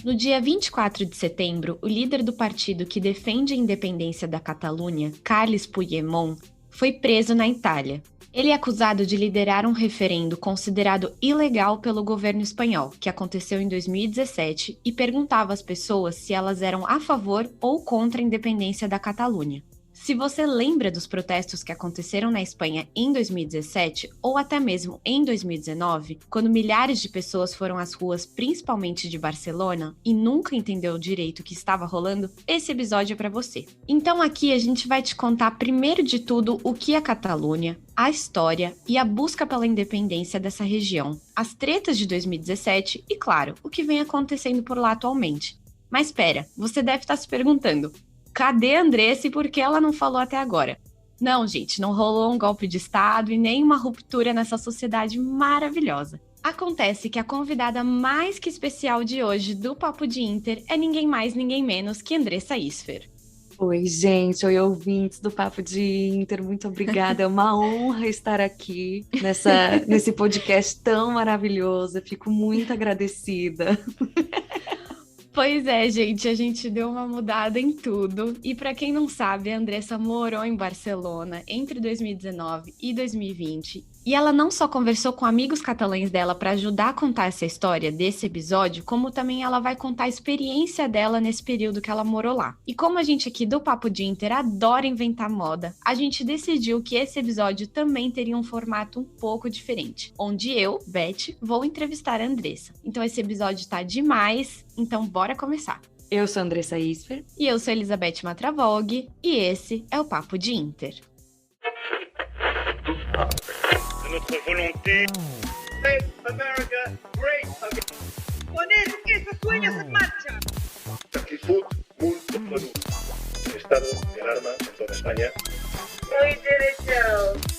No dia 24 de setembro, o líder do partido que defende a independência da Catalunha, Carles Puigdemont, foi preso na Itália. Ele é acusado de liderar um referendo considerado ilegal pelo governo espanhol, que aconteceu em 2017, e perguntava às pessoas se elas eram a favor ou contra a independência da Catalunha. Se você lembra dos protestos que aconteceram na Espanha em 2017 ou até mesmo em 2019, quando milhares de pessoas foram às ruas, principalmente de Barcelona, e nunca entendeu direito o que estava rolando, esse episódio é para você. Então aqui a gente vai te contar primeiro de tudo o que é a Catalunha, a história e a busca pela independência dessa região, as tretas de 2017 e, claro, o que vem acontecendo por lá atualmente. Mas espera, você deve estar se perguntando: cadê a Andressa e por que ela não falou até agora? Não, gente, não rolou um golpe de Estado e nem uma ruptura nessa sociedade maravilhosa. Acontece que a convidada mais que especial de hoje do Papo de Inter é ninguém mais, ninguém menos que Andressa Isfer. Oi, gente, oi, ouvintes do Papo de Inter, muito obrigada, é uma honra estar aqui nesse podcast tão maravilhoso, eu fico muito agradecida. Pois é, gente, a gente deu uma mudada em tudo. E para quem não sabe, a Andressa morou em Barcelona entre 2019 e 2020. E ela não só conversou com amigos catalães dela para ajudar a contar essa história desse episódio, como também ela vai contar a experiência dela nesse período que ela morou lá. E como a gente aqui do Papo de Inter adora inventar moda, a gente decidiu que esse episódio também teria um formato um pouco diferente, onde eu, Beth, vou entrevistar a Andressa. Então esse episódio tá demais, então bora começar. Eu sou Andressa Isfer. E eu sou Elizabeth Matravog, e esse é o Papo de Inter. Notre volonté. Make America great again. Poner esos sueños en marcha. Actitud muito produto. Estado de alarma en toda España. We did it, Joe.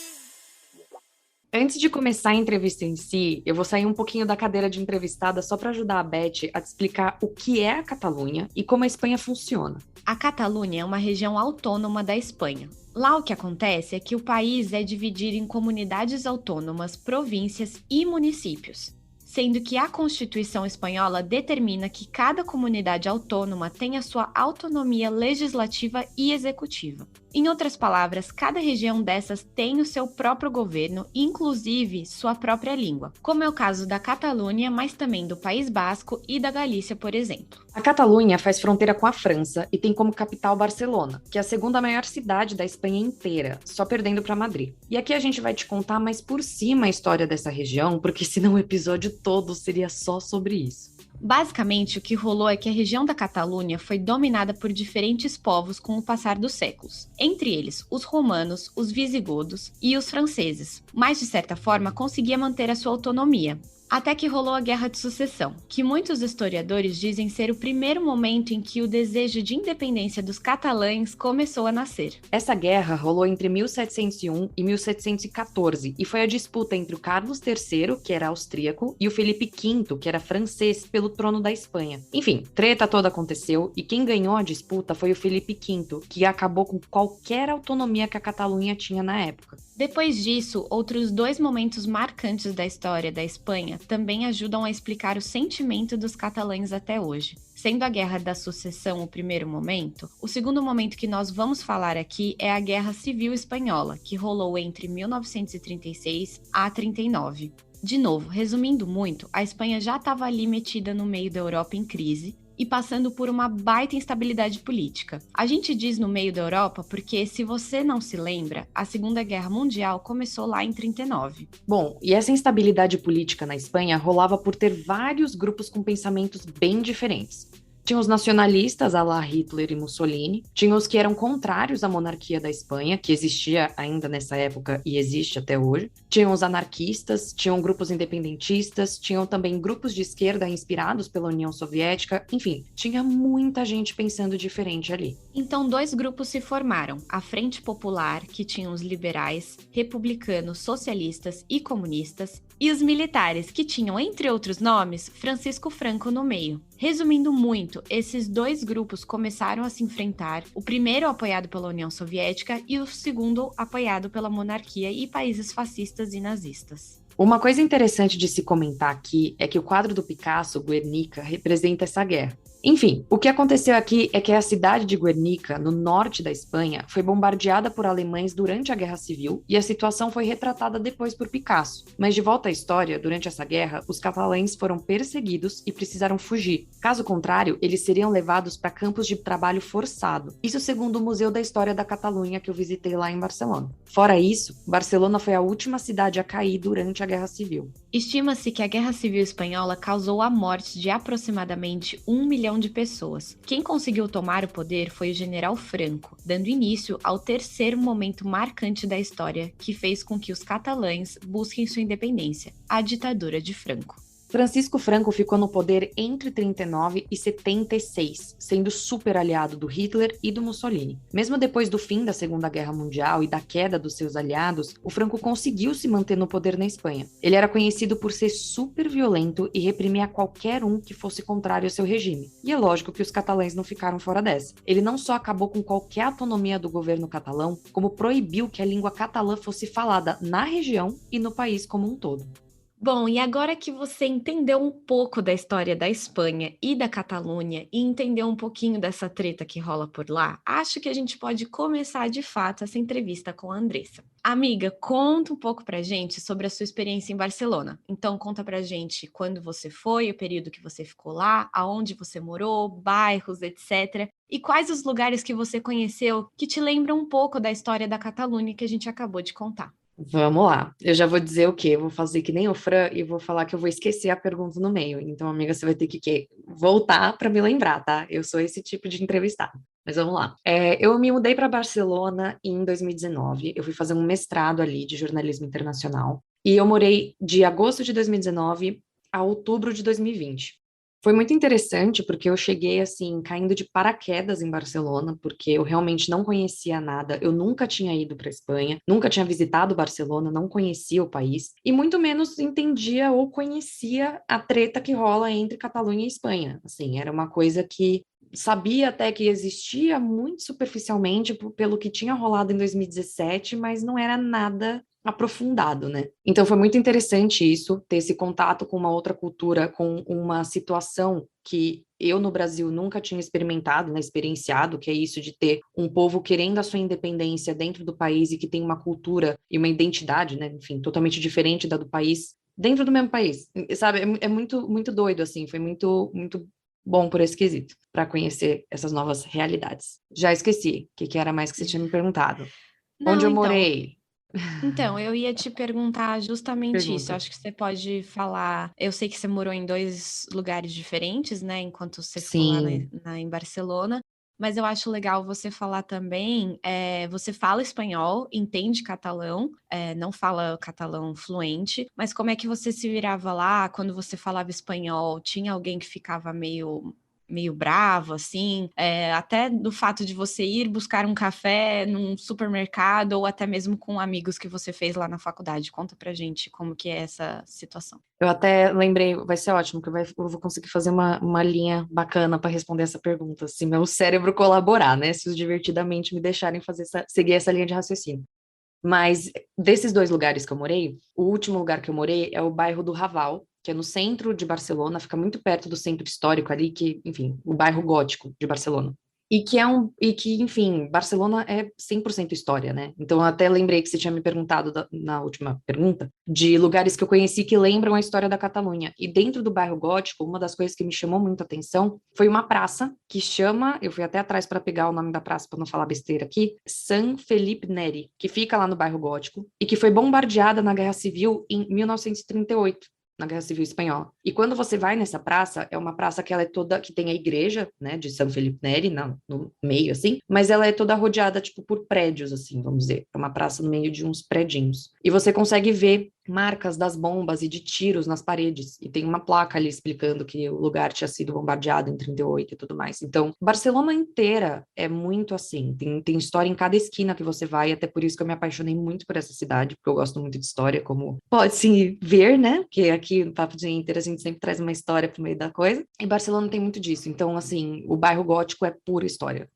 Antes de começar a entrevista em si, eu vou sair um pouquinho da cadeira de entrevistada só para ajudar a Beth a te explicar o que é a Catalunha e como a Espanha funciona. A Catalunha é uma região autônoma da Espanha. Lá o que acontece é que o país é dividido em comunidades autônomas, províncias e municípios, sendo que a Constituição espanhola determina que cada comunidade autônoma tem a sua autonomia legislativa e executiva. Em outras palavras, cada região dessas tem o seu próprio governo, inclusive sua própria língua, como é o caso da Catalunha, mas também do País Basco e da Galícia, por exemplo. A Catalunha faz fronteira com a França e tem como capital Barcelona, que é a segunda maior cidade da Espanha inteira, só perdendo para Madrid. E aqui a gente vai te contar mais por cima a história dessa região, porque senão o episódio todo seria só sobre isso. Basicamente, o que rolou é que a região da Catalunha foi dominada por diferentes povos com o passar dos séculos, entre eles os romanos, os visigodos e os franceses, mas de certa forma conseguia manter a sua autonomia. Até que rolou a Guerra de Sucessão, que muitos historiadores dizem ser o primeiro momento em que o desejo de independência dos catalães começou a nascer. Essa guerra rolou entre 1701 e 1714 e foi a disputa entre o Carlos III, que era austríaco, e o Felipe V, que era francês, pelo trono da Espanha. Enfim, treta toda aconteceu e quem ganhou a disputa foi o Felipe V, que acabou com qualquer autonomia que a Catalunha tinha na época. Depois disso, outros dois momentos marcantes da história da Espanha também ajudam a explicar o sentimento dos catalães até hoje. Sendo a Guerra da Sucessão o primeiro momento, o segundo momento que nós vamos falar aqui é a Guerra Civil Espanhola, que rolou entre 1936 a 39. De novo, resumindo muito, a Espanha já estava ali metida no meio da Europa em crise, e passando por uma baita instabilidade política. A gente diz no meio da Europa porque, se você não se lembra, a Segunda Guerra Mundial começou lá em 39. Bom, e essa instabilidade política na Espanha rolava por ter vários grupos com pensamentos bem diferentes. Tinha os nacionalistas, à la Hitler e Mussolini, tinha os que eram contrários à monarquia da Espanha, que existia ainda nessa época e existe até hoje, tinham os anarquistas, tinham grupos independentistas, tinham também grupos de esquerda inspirados pela União Soviética, enfim, tinha muita gente pensando diferente ali. Então, dois grupos se formaram, a Frente Popular, que tinha os liberais, republicanos, socialistas e comunistas, e os militares, que tinham, entre outros nomes, Francisco Franco no meio. Resumindo muito, esses dois grupos começaram a se enfrentar, o primeiro apoiado pela União Soviética e o segundo apoiado pela monarquia e países fascistas e nazistas. Uma coisa interessante de se comentar aqui é que o quadro do Picasso, Guernica, representa essa guerra. Enfim, o que aconteceu aqui é que a cidade de Guernica, no norte da Espanha, foi bombardeada por alemães durante a Guerra Civil e a situação foi retratada depois por Picasso. Mas de volta à história, durante essa guerra, os catalães foram perseguidos e precisaram fugir. Caso contrário, eles seriam levados para campos de trabalho forçado. Isso segundo o Museu da História da Catalunha que eu visitei lá em Barcelona. Fora isso, Barcelona foi a última cidade a cair durante a Guerra Civil. Estima-se que a Guerra Civil Espanhola causou a morte de aproximadamente 1 milhão de pessoas. Quem conseguiu tomar o poder foi o general Franco, dando início ao terceiro momento marcante da história que fez com que os catalães busquem sua independência, a ditadura de Franco. Francisco Franco ficou no poder entre 39 e 76, sendo super aliado do Hitler e do Mussolini. Mesmo depois do fim da Segunda Guerra Mundial e da queda dos seus aliados, o Franco conseguiu se manter no poder na Espanha. Ele era conhecido por ser super violento e reprimir a qualquer um que fosse contrário ao seu regime. E é lógico que os catalães não ficaram fora dessa. Ele não só acabou com qualquer autonomia do governo catalão, como proibiu que a língua catalã fosse falada na região e no país como um todo. Bom, e agora que você entendeu um pouco da história da Espanha e da Catalunha e entendeu um pouquinho dessa treta que rola por lá, acho que a gente pode começar de fato essa entrevista com a Andressa. Amiga, conta um pouco pra gente sobre a sua experiência em Barcelona. Então conta pra gente quando você foi, o período que você ficou lá, aonde você morou, bairros, etc. E quais os lugares que você conheceu que te lembram um pouco da história da Catalunha que a gente acabou de contar. Vamos lá. Eu já vou dizer o quê? Eu vou fazer que nem o Fran e vou falar que eu vou esquecer a pergunta no meio. Então, amiga, você vai ter que voltar para me lembrar, tá? Eu sou esse tipo de entrevistada. Mas vamos lá. Eu me mudei para Barcelona em 2019. Eu fui fazer um mestrado ali de jornalismo internacional. E eu morei de agosto de 2019 a outubro de 2020. Foi muito interessante porque eu cheguei assim, caindo de paraquedas em Barcelona, porque eu realmente não conhecia nada, eu nunca tinha ido para a Espanha, nunca tinha visitado Barcelona, não conhecia o país, e muito menos entendia ou conhecia a treta que rola entre Catalunha e Espanha. Assim, era uma coisa que sabia até que existia muito superficialmente pelo que tinha rolado em 2017, mas não era nada aprofundado, né? Então foi muito interessante isso, ter esse contato com uma outra cultura, com uma situação que eu no Brasil nunca tinha experimentado, né, experienciado, que é isso de ter um povo querendo a sua independência dentro do país e que tem uma cultura e uma identidade, né, enfim, totalmente diferente da do país, dentro do mesmo país, sabe? É muito, muito doido, assim, foi muito, muito bom por esse quesito, para conhecer essas novas realidades. Já esqueci o que era mais que você tinha me perguntado. Não, Onde eu então, morei? Então, eu ia te perguntar justamente isso. Pergunta. Acho que você pode falar. Eu sei que você morou em 2 lugares diferentes, né? Enquanto você ficou lá Sim, em Barcelona. Mas eu acho legal você falar também. Você fala espanhol, entende catalão, não fala catalão fluente, mas como é que você se virava lá quando você falava espanhol? Tinha alguém que ficava meio bravo, assim, até do fato de você ir buscar um café num supermercado ou até mesmo com amigos que você fez lá na faculdade. Conta pra gente como que é essa situação. eu até lembrei, vai ser ótimo, que eu vou conseguir fazer uma linha bacana para responder essa pergunta, se meu cérebro colaborar, né? Se os divertidamente me deixarem seguir essa linha de raciocínio. Mas desses 2 lugares que eu morei, o último lugar que eu morei é o bairro do Raval, que é no centro de Barcelona, fica muito perto do centro histórico ali, que, enfim, o bairro gótico de Barcelona. E que, enfim, Barcelona é 100% história, né? Então, eu até lembrei que você tinha me perguntado na última pergunta, de lugares que eu conheci que lembram a história da Catalunha. E dentro do bairro gótico, uma das coisas que me chamou muito a atenção foi uma praça que chama, eu fui até atrás para pegar o nome da praça para não falar besteira aqui, San Felipe Neri, que fica lá no bairro gótico e que foi bombardeada na Guerra Civil em 1938. Na Guerra Civil Espanhola. E quando você vai nessa praça, é uma praça que ela é toda, que tem a igreja, né, de São Felipe Neri, no meio, assim, mas ela é toda rodeada, tipo, por prédios, assim, vamos dizer. É uma praça no meio de uns predinhos. E você consegue ver marcas das bombas e de tiros nas paredes, e tem uma placa ali explicando que o lugar tinha sido bombardeado em 38 e tudo mais. Então, Barcelona inteira é muito assim, tem história em cada esquina que você vai, até por isso que eu me apaixonei muito por essa cidade, porque eu gosto muito de história, como pode-se ver, né, que aqui no Papo de Inter a gente sempre traz uma história pro meio da coisa, e Barcelona tem muito disso. Então, assim, o bairro gótico é pura história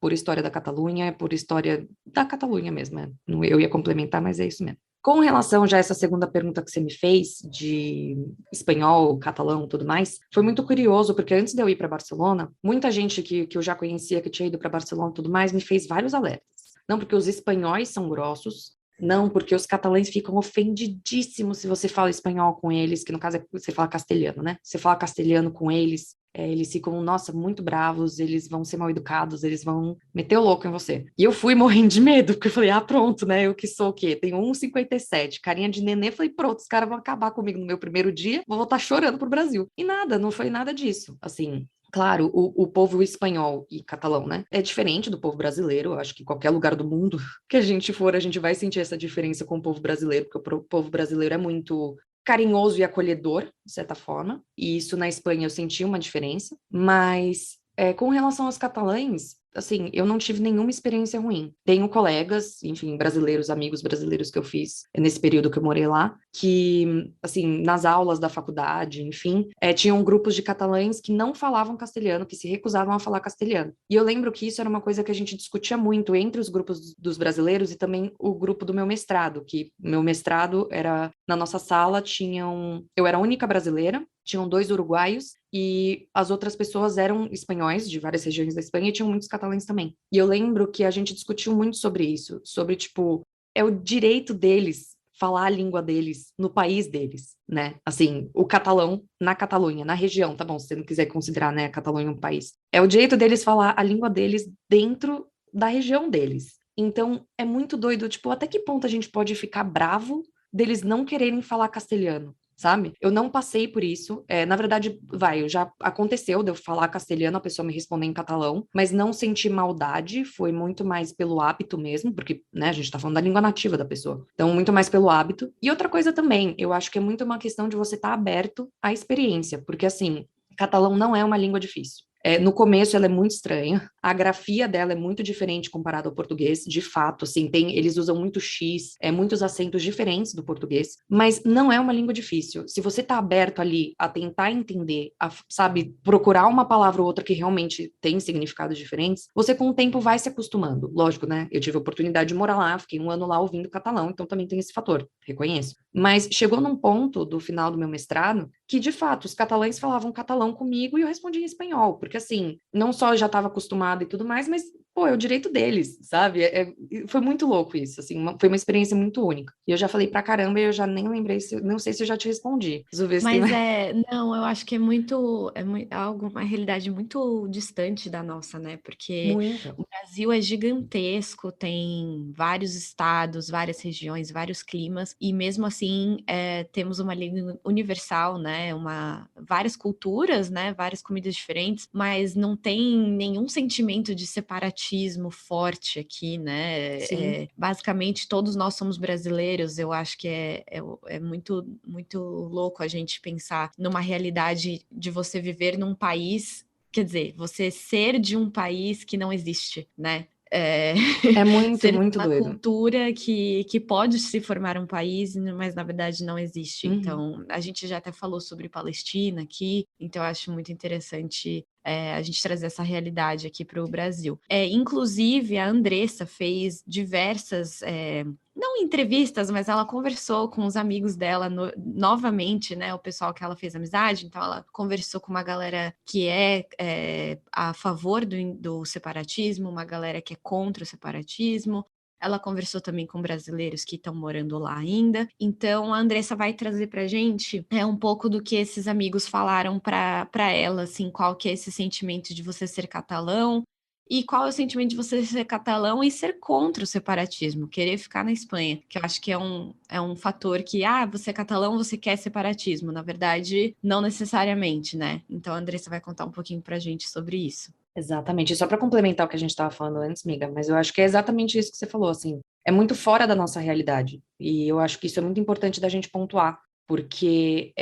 da Catalunha, é pura história da Catalunha mesmo, né? Eu ia complementar, mas é isso mesmo. Com relação já a essa segunda pergunta que você me fez, de espanhol, catalão e tudo mais, foi muito curioso, porque antes de eu ir para Barcelona, muita gente que eu já conhecia, que tinha ido para Barcelona e tudo mais, me fez vários alertas. Não porque os espanhóis são grossos, não porque os catalães ficam ofendidíssimos se você fala espanhol com eles, que no caso é você fala castelhano, né? Você fala castelhano com eles, eles ficam, nossa, muito bravos, eles vão ser mal educados, eles vão meter o louco em você. E eu fui morrendo de medo, porque eu falei, pronto, né? Eu que sou o quê? Tenho 1,57, carinha de nenê, falei, pronto, os caras vão acabar comigo no meu primeiro dia, vou voltar chorando pro Brasil. E nada, não foi nada disso. Assim, claro, o povo espanhol e catalão, né? É diferente do povo brasileiro. Eu acho que em qualquer lugar do mundo que a gente for, a gente vai sentir essa diferença com o povo brasileiro, porque o povo brasileiro é muito carinhoso e acolhedor, de certa forma. E isso na Espanha eu senti uma diferença. Mas com relação aos catalães, assim, eu não tive nenhuma experiência ruim. Tenho colegas, enfim, brasileiros, amigos brasileiros que eu fiz nesse período que eu morei lá, que, assim, nas aulas da faculdade, enfim, tinham grupos de catalães que não falavam castelhano, que se recusavam a falar castelhano. E eu lembro que isso era uma coisa que a gente discutia muito entre os grupos dos brasileiros e também o grupo do meu mestrado, que meu mestrado era, na nossa sala, eu era a única brasileira, tinham 2 uruguaios e as outras pessoas eram espanhóis, de várias regiões da Espanha, e tinham muitos catalães também. E eu lembro que a gente discutiu muito sobre isso, sobre, tipo, é o direito deles falar a língua deles no país deles, né? Assim, o catalão na Catalunha, na região, tá bom, se você não quiser considerar, né, a Catalunha um país. É o direito deles falar a língua deles dentro da região deles. Então, é muito doido, tipo, até que ponto a gente pode ficar bravo deles não quererem falar castelhano? Sabe? Eu não passei por isso. Na verdade, já aconteceu de eu falar castelhano, a pessoa me responder em catalão, mas não senti maldade, foi muito mais pelo hábito mesmo, porque, né, a gente tá falando da língua nativa da pessoa. Então, muito mais pelo hábito. E outra coisa também, eu acho que é muito uma questão de você estar aberto à experiência, porque, assim, catalão não é uma língua difícil. No começo ela é muito estranha, a grafia dela é muito diferente comparado ao português, de fato, assim, eles usam muito X, muitos acentos diferentes do português, mas não é uma língua difícil. Se você tá aberto ali a tentar entender, sabe, procurar uma palavra ou outra que realmente tem significados diferentes, você com o tempo vai se acostumando. Lógico, né? Eu tive a oportunidade de morar lá, fiquei 1 ano lá ouvindo catalão, então também tem esse fator, reconheço. Mas chegou num ponto do final do meu mestrado que, de fato, os catalães falavam catalão comigo e eu respondia em espanhol, porque, assim, não só eu já estava acostumada e tudo mais, mas, pô, é o direito deles, sabe? Foi muito louco isso, assim, foi uma experiência muito única. E eu já falei pra caramba e eu já nem lembrei, não sei se eu já te respondi. Preciso ver se tem Mas mais. não, eu acho que uma realidade muito distante da nossa, né? Porque Muito. o Brasil é gigantesco, tem vários estados, várias regiões, vários climas, e mesmo assim temos uma língua universal, né? Várias culturas, né? Várias comidas diferentes, mas não tem nenhum sentimento de separatismo forte aqui, né? Sim. Basicamente, todos nós somos brasileiros, eu acho que é muito, muito louco a gente pensar numa realidade de você viver num país, quer dizer, você ser de um país que não existe, né? É muito, Ser muito uma doido. cultura que pode se formar um país, mas na verdade não existe. Uhum. Então, a gente já até falou sobre Palestina aqui, então eu acho muito interessante a gente trazer essa realidade aqui para o Brasil. Inclusive, a Andressa fez diversas, não entrevistas, mas ela conversou com os amigos dela novamente, né? O pessoal que ela fez amizade, então ela conversou com uma galera que é a favor do separatismo, uma galera que é contra o separatismo. Ela conversou também com brasileiros que estão morando lá ainda. Então, a Andressa vai trazer para a gente um pouco do que esses amigos falaram para ela, assim, qual que é esse sentimento de você ser catalão e qual é o sentimento de você ser catalão e ser contra o separatismo, querer ficar na Espanha, que eu acho que é um fator que, você é catalão, você quer separatismo. Na verdade, não necessariamente, né? Então, a Andressa vai contar um pouquinho para a gente sobre isso. Exatamente. E só para complementar o que a gente estava falando antes, miga, mas eu acho que é exatamente isso que você falou, assim, é muito fora da nossa realidade. E eu acho que isso é muito importante da gente pontuar, porque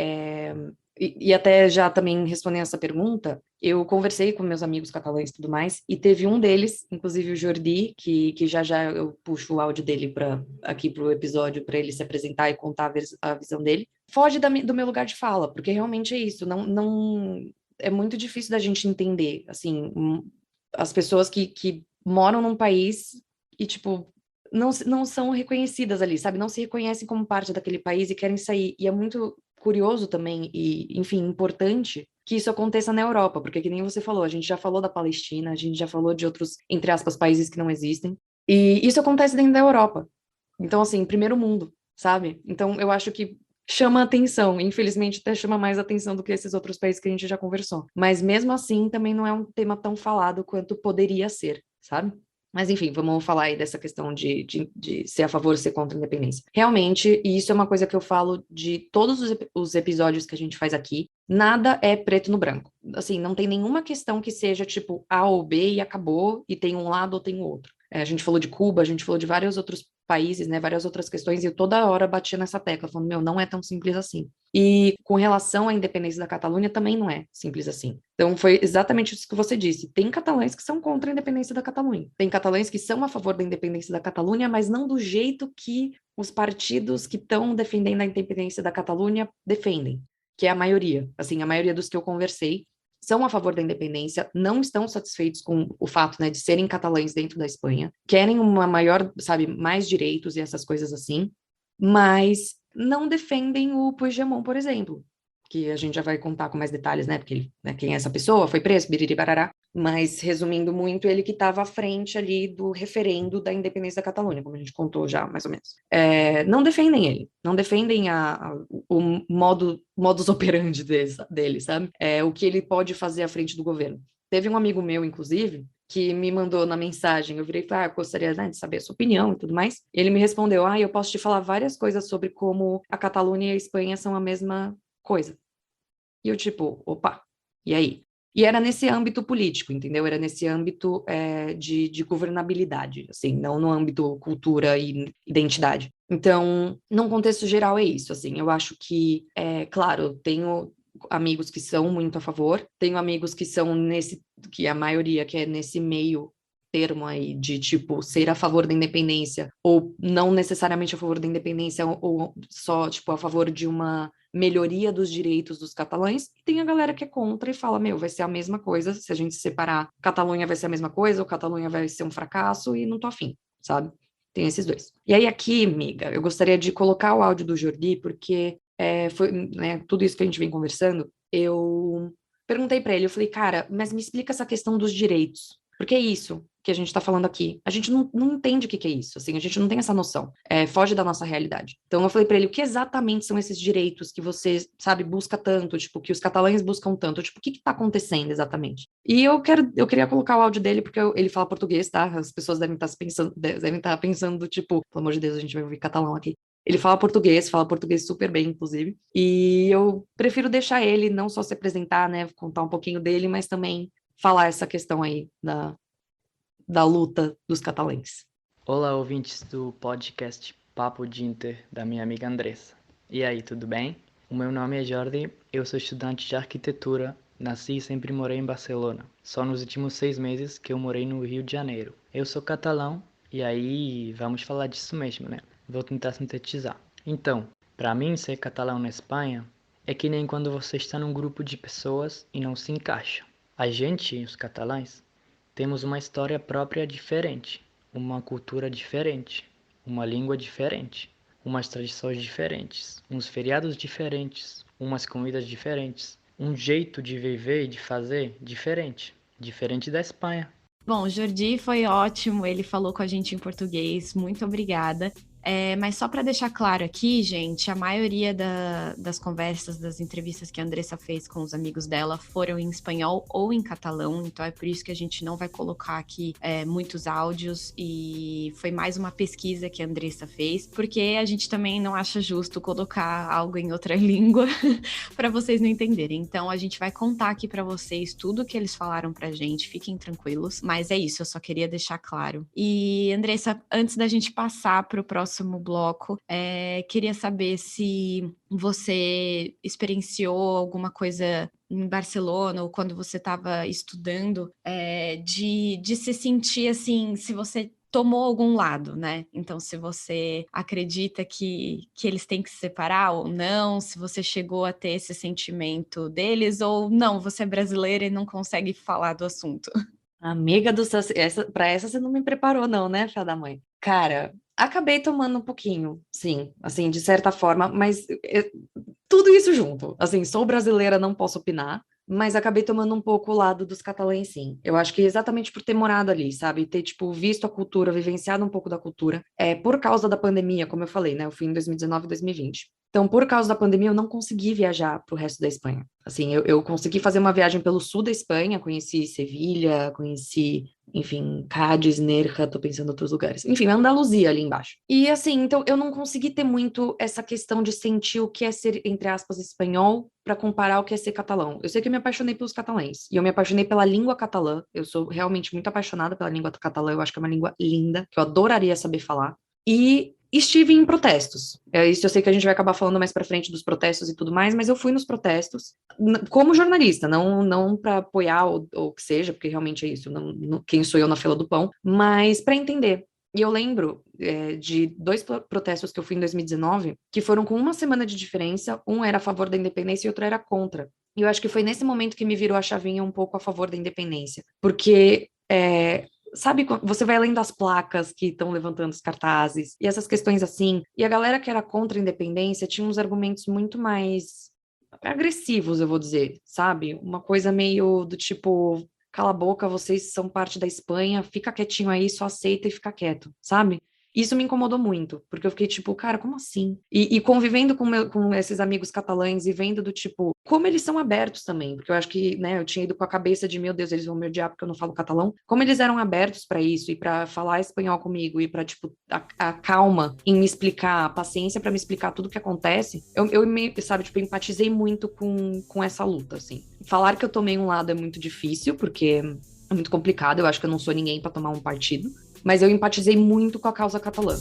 e até já também respondendo essa pergunta, eu conversei com meus amigos catalães e tudo mais, e teve um deles, inclusive o Jordi, que já já eu puxo o áudio dele para aqui pro episódio para ele se apresentar e contar a visão dele. Foge do meu lugar de fala, porque realmente é isso, não é muito difícil da gente entender, assim, as pessoas que moram num país e, tipo, não são reconhecidas ali, sabe? Não se reconhecem como parte daquele país e querem sair. E é muito curioso também e, enfim, importante que isso aconteça na Europa, porque que nem você falou, a gente já falou da Palestina, a gente já falou de outros, entre aspas, países que não existem. E isso acontece dentro da Europa. Então, assim, primeiro mundo, sabe? Então, eu acho que chama atenção. Infelizmente, até chama mais atenção do que esses outros países que a gente já conversou. Mas mesmo assim, também não é um tema tão falado quanto poderia ser, sabe? Mas enfim, vamos falar aí dessa questão de ser a favor ou ser contra a independência. Realmente, e isso é uma coisa que eu falo de todos os episódios que a gente faz aqui, nada é preto no branco. Assim, não tem nenhuma questão que seja tipo A ou B e acabou, e tem um lado ou tem o outro. A gente falou de Cuba, a gente falou de vários outros países, né, várias outras questões, e eu toda hora batia nessa tecla, falando, meu, não é tão simples assim. E com relação à independência da Catalunha, também não é simples assim. Então, foi exatamente isso que você disse. Tem catalães que são contra a independência da Catalunha. Tem catalães que são a favor da independência da Catalunha, mas não do jeito que os partidos que estão defendendo a independência da Catalunha defendem, que é a maioria. Assim, a maioria dos que eu conversei são a favor da independência, não estão satisfeitos com o fato, né, de serem catalães dentro da Espanha, querem uma maior, sabe, mais direitos e essas coisas assim, mas não defendem o Puigdemont, por exemplo, que a gente já vai contar com mais detalhes, né, porque ele, né, quem é essa pessoa, foi preso, biriri barará, mas resumindo muito, ele que estava à frente ali do referendo da independência da Catalunha, como a gente contou já, mais ou menos. Não defendem ele, não defendem o modus operandi dele, sabe? O que ele pode fazer à frente do governo. Teve um amigo meu, inclusive, que me mandou na mensagem, eu virei e falei, eu gostaria, né, de saber a sua opinião e tudo mais. E ele me respondeu, eu posso te falar várias coisas sobre como a Catalunha e a Espanha são a mesma coisa. E eu, tipo, opa, e aí? E era nesse âmbito político, entendeu? Era nesse âmbito de governabilidade, assim, não no âmbito cultura e identidade. Então, num contexto geral é isso, assim, eu acho que, claro, tenho amigos que são muito a favor, tenho amigos que são que a maioria que é nesse meio termo aí de, tipo, ser a favor da independência, ou não necessariamente a favor da independência, ou só, tipo, a favor de uma melhoria dos direitos dos catalães, e tem a galera que é contra e fala, meu, vai ser a mesma coisa, se a gente se separar, Catalunha vai ser a mesma coisa, ou Catalunha vai ser um fracasso, e não tô afim, sabe? Tem esses dois. E aí aqui, amiga, eu gostaria de colocar o áudio do Jordi, porque foi, né, tudo isso que a gente vem conversando, eu perguntei para ele, eu falei, cara, mas me explica essa questão dos direitos, porque é isso que a gente está falando aqui. A gente não entende o que é isso, assim, a gente não tem essa noção. Foge da nossa realidade. Então eu falei para ele, o que exatamente são esses direitos que você, sabe, busca tanto, tipo, que os catalães buscam tanto, tipo, o que está acontecendo exatamente? E eu queria colocar o áudio dele, porque ele fala português, tá? As pessoas devem estar pensando, tipo, pelo amor de Deus, a gente vai ouvir catalão aqui. Ele fala português super bem, inclusive. E eu prefiro deixar ele não só se apresentar, né, contar um pouquinho dele, mas também falar essa questão aí da luta dos catalães. Olá, ouvintes do podcast Papo de Inter, da minha amiga Andressa. E aí, tudo bem? O meu nome é Jordi, eu sou estudante de arquitetura, nasci e sempre morei em Barcelona. Só nos últimos 6 meses que eu morei no Rio de Janeiro. Eu sou catalão, e aí vamos falar disso mesmo, né? Vou tentar sintetizar. Então, para mim, ser catalão na Espanha é que nem quando você está num grupo de pessoas e não se encaixa. A gente, os catalães, temos uma história própria diferente, uma cultura diferente, uma língua diferente, umas tradições diferentes, uns feriados diferentes, umas comidas diferentes, um jeito de viver e de fazer diferente da Espanha. Bom, o Jordi foi ótimo, ele falou com a gente em português, muito obrigada. Mas só para deixar claro aqui, gente, a maioria das conversas, das entrevistas que a Andressa fez com os amigos dela foram em espanhol ou em catalão, então é por isso que a gente não vai colocar aqui muitos áudios, e foi mais uma pesquisa que a Andressa fez, porque a gente também não acha justo colocar algo em outra língua para vocês não entenderem. Então a gente vai contar aqui para vocês tudo que eles falaram pra gente, fiquem tranquilos, mas é isso, eu só queria deixar claro. E Andressa, antes da gente passar para o próximo bloco, queria saber se você experienciou alguma coisa em Barcelona ou quando você estava estudando, de se sentir assim, se você tomou algum lado, né? Então, se você acredita que eles têm que se separar ou não, se você chegou a ter esse sentimento deles, ou não, você é brasileira e não consegue falar do assunto. Amiga do céu, pra essa você não me preparou não, né, filha da mãe? Cara, acabei tomando um pouquinho, sim, assim, de certa forma, mas tudo isso junto. Assim, sou brasileira, não posso opinar, mas acabei tomando um pouco o lado dos catalães, sim. Eu acho que exatamente por ter morado ali, sabe? Ter, tipo, visto a cultura, vivenciado um pouco da cultura. Por causa da pandemia, como eu falei, né? Eu fui em 2019 e 2020. Então, por causa da pandemia, eu não consegui viajar para o resto da Espanha. Assim, eu consegui fazer uma viagem pelo sul da Espanha, conheci Sevilha, conheci, enfim, Cádiz, Nerja, tô pensando em outros lugares. Enfim, Andaluzia ali embaixo. E assim, então eu não consegui ter muito essa questão de sentir o que é ser, entre aspas, espanhol para comparar o que é ser catalão. Eu sei que eu me apaixonei pelos catalães, e eu me apaixonei pela língua catalã. Eu sou realmente muito apaixonada pela língua catalã, eu acho que é uma língua linda, que eu adoraria saber falar. E estive em protestos. Isso eu sei que a gente vai acabar falando mais pra frente dos protestos e tudo mais, mas eu fui nos protestos como jornalista, não para apoiar ou o que seja, porque realmente é isso, quem sou eu na fila do pão, mas para entender. E eu lembro de 2 protestos que eu fui em 2019, que foram com uma semana de diferença, um era a favor da independência e outro era contra. E eu acho que foi nesse momento que me virou a chavinha um pouco a favor da independência, porque sabe, você vai além das placas que estão levantando os cartazes e essas questões assim, e a galera que era contra a independência tinha uns argumentos muito mais agressivos, eu vou dizer, sabe? Uma coisa meio do tipo, cala a boca, vocês são parte da Espanha, fica quietinho aí, só aceita e fica quieto, sabe? Isso me incomodou muito, porque eu fiquei tipo, cara, como assim? E convivendo com esses amigos catalães e vendo do tipo, como eles são abertos também, porque eu acho que, né, eu tinha ido com a cabeça de, meu Deus, eles vão me odiar porque eu não falo catalão, como eles eram abertos para isso e para falar espanhol comigo e para tipo, a calma em me explicar, a paciência para me explicar tudo o que acontece, eu sabe, tipo, empatizei muito com essa luta, assim. Falar que eu tomei um lado é muito difícil, porque é muito complicado, eu acho que eu não sou ninguém para tomar um partido, mas eu empatizei muito com a causa catalã.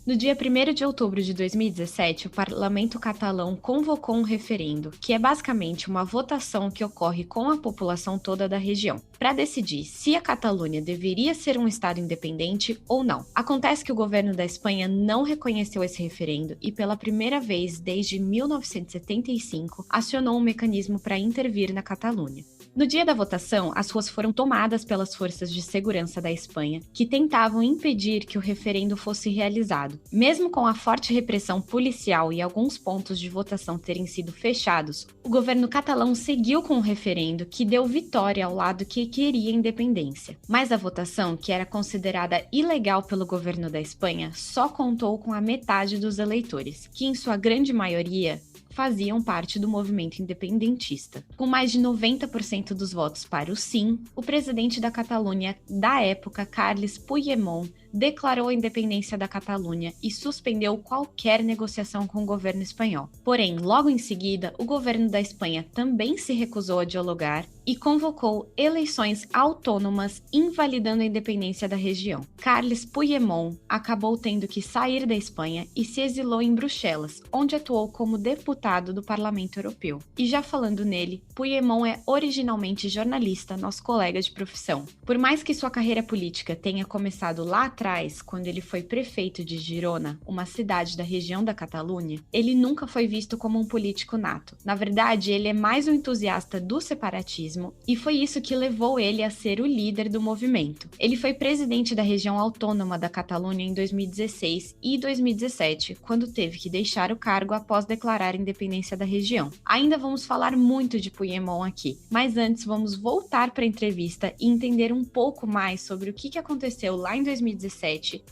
No dia 1º de outubro de 2017, o parlamento catalão convocou um referendo, que é basicamente uma votação que ocorre com a população toda da região, para decidir se a Catalunha deveria ser um estado independente ou não. Acontece que o governo da Espanha não reconheceu esse referendo e, pela primeira vez desde 1975, acionou um mecanismo para intervir na Catalunha. No dia da votação, as ruas foram tomadas pelas forças de segurança da Espanha, que tentavam impedir que o referendo fosse realizado. Mesmo com a forte repressão policial e alguns pontos de votação terem sido fechados, o governo catalão seguiu com o referendo, que deu vitória ao lado que queria independência. Mas a votação, que era considerada ilegal pelo governo da Espanha, só contou com a metade dos eleitores, que em sua grande maioria faziam parte do movimento independentista. Com mais de 90% dos votos para o sim, o presidente da Catalunha da época, Carles Puigdemont, declarou a independência da Catalunha e suspendeu qualquer negociação com o governo espanhol. Porém, logo em seguida, o governo da Espanha também se recusou a dialogar e convocou eleições autônomas, invalidando a independência da região. Carles Puigdemont acabou tendo que sair da Espanha e se exilou em Bruxelas, onde atuou como deputado do Parlamento Europeu. E já falando nele, Puigdemont é originalmente jornalista, nosso colega de profissão. Por mais que sua carreira política tenha começado lá atrás, quando ele foi prefeito de Girona, uma cidade da região da Catalunha, ele nunca foi visto como um político nato. Na verdade, ele é mais um entusiasta do separatismo e foi isso que levou ele a ser o líder do movimento. Ele foi presidente da região autônoma da Catalunha em 2016 e 2017, quando teve que deixar o cargo após declarar a independência da região. Ainda vamos falar muito de Puigdemont aqui, mas antes vamos voltar para a entrevista e entender um pouco mais sobre o que aconteceu lá em 2017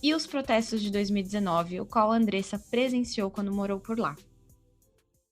e os protestos de 2019, o qual a Andressa presenciou quando morou por lá.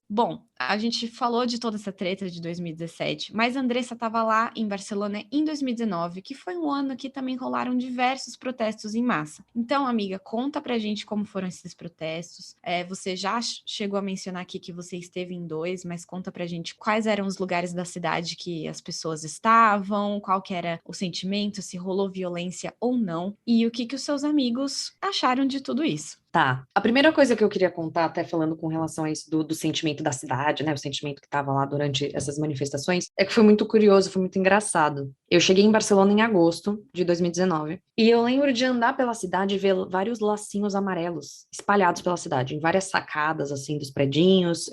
Bom, a gente falou de toda essa treta de 2017, mas a Andressa estava lá em Barcelona em 2019, que foi um ano que também rolaram diversos protestos em massa. Então, amiga, conta pra gente como foram esses protestos. Você já chegou a mencionar aqui que você esteve em 2, mas conta pra gente quais eram os lugares da cidade que as pessoas estavam, qual que era o sentimento, se rolou violência ou não, e o que os seus amigos acharam de tudo isso. Tá. A primeira coisa que eu queria contar, até falando com relação a isso do sentimento da cidade, né? O sentimento que estava lá durante essas manifestações, é que foi muito curioso, foi muito engraçado. Eu cheguei em Barcelona em agosto de 2019 e eu lembro de andar pela cidade e ver vários lacinhos amarelos espalhados pela cidade, em várias sacadas, assim, dos predinhos,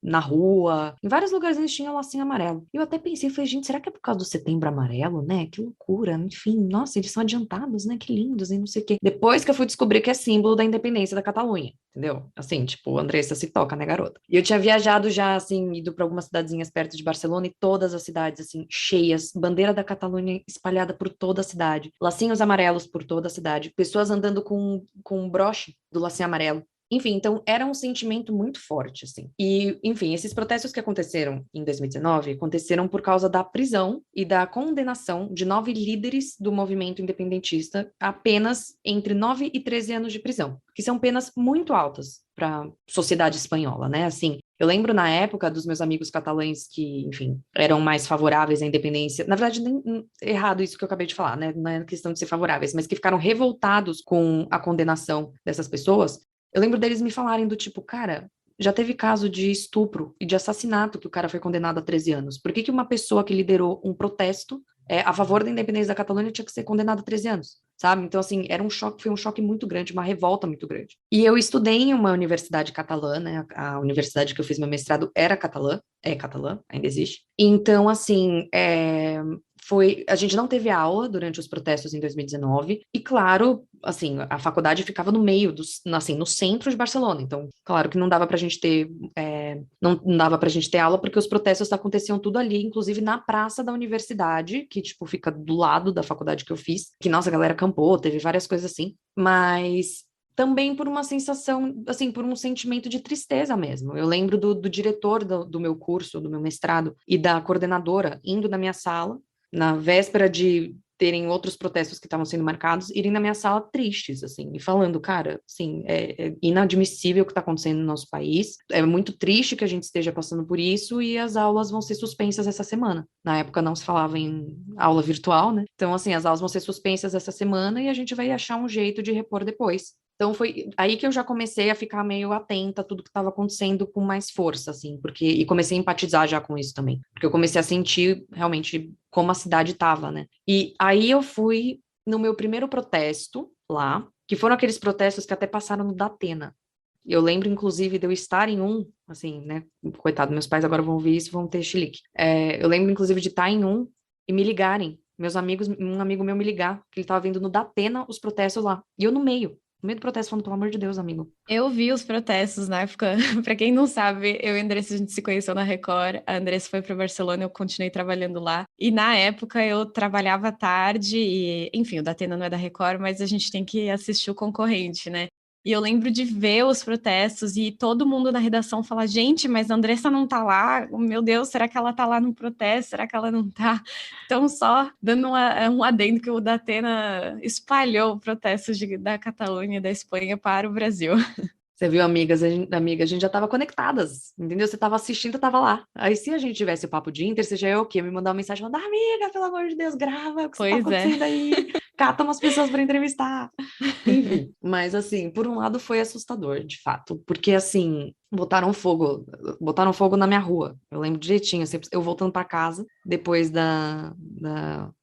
na rua, em vários lugares eles tinham lacinho amarelo. E eu até pensei, falei, gente, será que é por causa do Setembro Amarelo, né? Que loucura, enfim, nossa, eles são adiantados, né? Que lindos e não sei o quê. Depois que eu fui descobrir que é símbolo da independência da Catalunha, entendeu? Assim, tipo, Andressa se toca, né, garota? E eu tinha viajado já, assim, ido para algumas cidadezinhas perto de Barcelona e todas as cidades, assim, cheias, bandeira da Catalunha espalhada por toda a cidade, lacinhos amarelos por toda a cidade, pessoas andando com um broche do lacinho amarelo. Enfim, então era um sentimento muito forte, assim. E, enfim, esses protestos que aconteceram em 2019 aconteceram por causa da prisão e da condenação de 9 líderes do movimento independentista a apenas entre 9 e 13 anos de prisão, que são penas muito altas para a sociedade espanhola, né? Assim, eu lembro na época dos meus amigos catalães que, enfim, eram mais favoráveis à independência. Na verdade, nem errado isso que eu acabei de falar, né? Não é questão de ser favoráveis, mas que ficaram revoltados com a condenação dessas pessoas. Eu lembro deles me falarem do tipo, cara, já teve caso de estupro e de assassinato que o cara foi condenado a 13 anos. Por que uma pessoa que liderou um protesto a favor da independência da Catalunha tinha que ser condenada a 13 anos, sabe? Então, assim, era um choque, foi um choque muito grande, uma revolta muito grande. E eu estudei em uma universidade catalã, né? A universidade que eu fiz meu mestrado era catalã, ainda existe. Então, assim, a gente não teve aula durante os protestos em 2019, e claro, assim, a faculdade ficava no meio, no centro de Barcelona, então, claro que não dava pra gente ter, não dava pra gente ter aula, porque os protestos aconteciam tudo ali, inclusive na praça da universidade, que, tipo, fica do lado da faculdade que eu fiz, que, nossa, a galera acampou, teve várias coisas assim, mas também por uma sensação, assim, por um sentimento de tristeza mesmo. Eu lembro do diretor do meu curso, do meu mestrado, e da coordenadora indo na minha sala, na véspera de terem outros protestos que estavam sendo marcados, irem na minha sala tristes, assim, e falando, cara, assim, é inadmissível o que está acontecendo no nosso país, é muito triste que a gente esteja passando por isso e as aulas vão ser suspensas essa semana. Na época não se falava em aula virtual, né? Então, assim, as aulas vão ser suspensas essa semana e a gente vai achar um jeito de repor depois. Então, foi aí que eu já comecei a ficar meio atenta a tudo que estava acontecendo com mais força, assim, e comecei a empatizar já com isso também, porque eu comecei a sentir realmente como a cidade estava, né? E aí eu fui no meu primeiro protesto lá, que foram aqueles protestos que até passaram no Datena. Eu lembro, inclusive, de eu estar em um, assim, né? Coitado, meus pais agora vão ouvir isso e vão ter chilique. Eu lembro, inclusive, de estar em um e me ligarem, meus amigos, um amigo meu me ligar, que ele estava vendo no Datena os protestos lá, e eu no meio do protesto, falando, pelo amor de Deus, amigo. Eu vi os protestos na época, pra quem não sabe, eu e a Andressa, a gente se conheceu na Record, a Andressa foi pra Barcelona, eu continuei trabalhando lá, e na época eu trabalhava à tarde, e, enfim, o Datena não é da Record, mas a gente tem que assistir o concorrente, né? E eu lembro de ver os protestos e todo mundo na redação falar, gente, mas a Andressa não tá lá, meu Deus, será que ela tá lá no protesto? Será que ela não tá? Então, só dando um adendo que o Datena espalhou protestos da Catalunha e da Espanha para o Brasil. Você viu, amigas, a gente já estava conectadas, entendeu? Você estava assistindo, eu estava lá. Aí, se a gente tivesse o Papo de Inter, você já é o quê? Me mandar uma mensagem, mandar, amiga, pelo amor de Deus, grava o que está acontecendo aí. Cata umas pessoas para entrevistar. Enfim, mas assim, por um lado foi assustador, de fato, porque assim, botaram fogo na minha rua. Eu lembro direitinho, eu voltando para casa, depois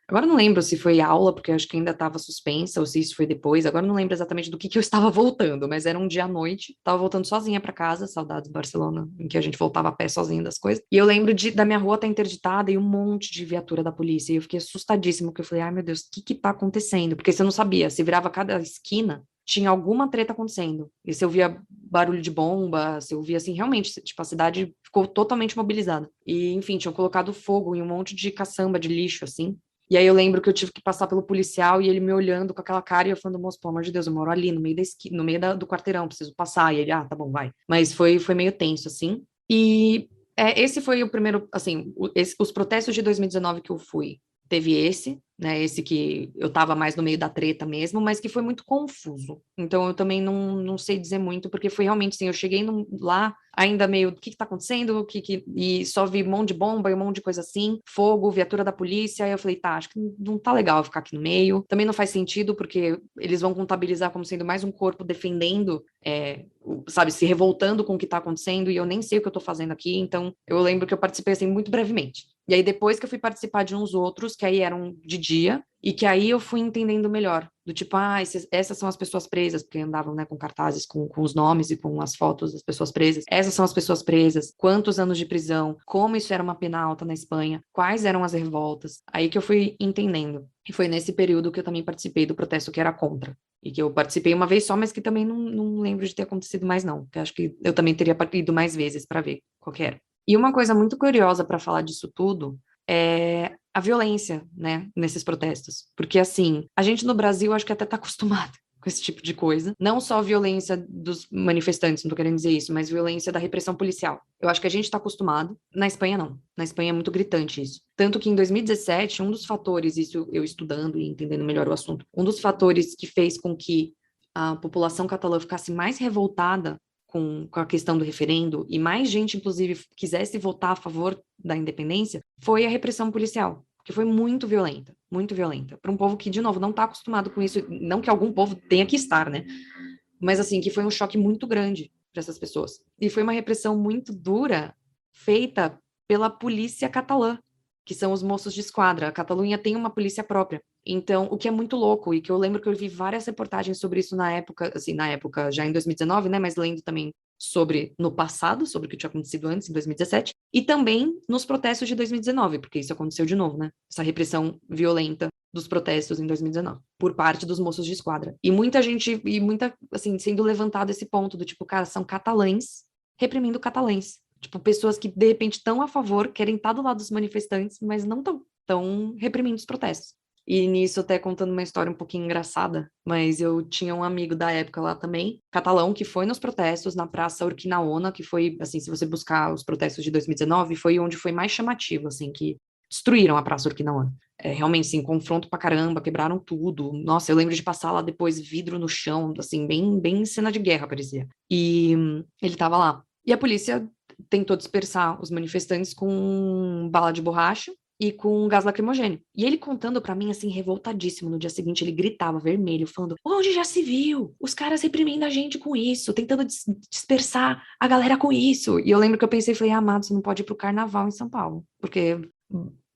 Agora eu não lembro se foi aula, porque eu acho que ainda estava suspensa, ou se isso foi depois. Agora eu não lembro exatamente do que eu estava voltando, mas era um dia à noite. Tava voltando sozinha para casa, saudades de Barcelona, em que a gente voltava a pé sozinho das coisas. E eu lembro da minha rua estar interditada e um monte de viatura da polícia. E eu fiquei assustadíssima, porque eu falei, ai meu Deus, o que tá acontecendo? Porque você não sabia, se virava cada esquina, tinha alguma treta acontecendo. E você ouvia barulho de bomba, você ouvia assim, realmente, tipo, a cidade ficou totalmente mobilizada. E, enfim, tinham colocado fogo em um monte de caçamba de lixo, assim. E aí eu lembro que eu tive que passar pelo policial e ele me olhando com aquela cara e eu falando, moço, pelo amor de Deus, eu moro ali no meio da esquina, no meio do quarteirão, preciso passar. E ele, tá bom, vai. Mas foi meio tenso, assim. E esse foi o primeiro, assim, os protestos de 2019 que eu fui. Teve esse, né? Esse que eu tava mais no meio da treta mesmo, mas que foi muito confuso. Então eu também não sei dizer muito, porque foi realmente assim, eu cheguei lá ainda meio, o que tá acontecendo? E só vi um monte de bomba e um monte de coisa assim, fogo, viatura da polícia, aí eu falei, tá, acho que não tá legal eu ficar aqui no meio. Também não faz sentido, porque eles vão contabilizar como sendo mais um corpo defendendo, sabe, se revoltando com o que tá acontecendo, e eu nem sei o que eu tô fazendo aqui, então eu lembro que eu participei assim muito brevemente. E aí depois que eu fui participar de uns outros, que aí eram de dia, e que aí eu fui entendendo melhor, do tipo, essas são as pessoas presas, porque andavam, né, com cartazes com os nomes e com as fotos das pessoas presas. Essas são as pessoas presas, quantos anos de prisão, como isso era uma pena alta na Espanha, quais eram as revoltas. Aí que eu fui entendendo. E foi nesse período que eu também participei do protesto que era contra. E que eu participei uma vez só, mas que também não lembro de ter acontecido mais, não. Que acho que eu também teria ido mais vezes para ver qual que era. E uma coisa muito curiosa para falar disso tudo é a violência, né, nesses protestos. Porque, assim, a gente no Brasil acho que até tá acostumado com esse tipo de coisa. Não só a violência dos manifestantes, não tô querendo dizer isso, mas violência da repressão policial. Eu acho que a gente tá acostumado. Na Espanha, não. Na Espanha é muito gritante isso. Tanto que em 2017, um dos fatores, isso eu estudando e entendendo melhor o assunto, um dos fatores que fez com que a população catalã ficasse mais revoltada com a questão do referendo, e mais gente, inclusive, quisesse votar a favor da independência, foi a repressão policial, que foi muito violenta, para um povo que, de novo, não está acostumado com isso, não que algum povo tenha que estar, né? Mas, assim, que foi um choque muito grande para essas pessoas. E foi uma repressão muito dura, feita pela polícia catalã, que são os moços de esquadra. A Catalunha tem uma polícia própria. Então, o que é muito louco, e que eu lembro que eu vi várias reportagens sobre isso na época, assim, já em 2019, né, mas lendo também no passado, sobre o que tinha acontecido antes, em 2017, e também nos protestos de 2019, porque isso aconteceu de novo, né, essa repressão violenta dos protestos em 2019, por parte dos moços de esquadra. E muita gente, assim, sendo levantado esse ponto do tipo, cara, são catalães reprimindo catalães. Tipo, pessoas que, de repente, estão a favor, querem estar do lado dos manifestantes, mas não estão reprimindo os protestos. E nisso, até contando uma história um pouquinho engraçada, mas eu tinha um amigo da época lá também, catalão, que foi nos protestos na Praça Urquinaona, que foi, assim, se você buscar os protestos de 2019, foi onde foi mais chamativo, assim, que destruíram a Praça Urquinaona. Realmente, assim, confronto pra caramba, quebraram tudo. Nossa, eu lembro de passar lá depois, vidro no chão, assim, bem cena de guerra, parecia. E ele tava lá. E a polícia tentou dispersar os manifestantes com bala de borracha e com gás lacrimogêneo. E ele contando pra mim, assim, revoltadíssimo, no dia seguinte ele gritava vermelho, falando, onde já se viu? Os caras reprimindo a gente com isso, tentando dispersar a galera com isso. E eu lembro que eu pensei, falei, amado, você não pode ir pro carnaval em São Paulo, porque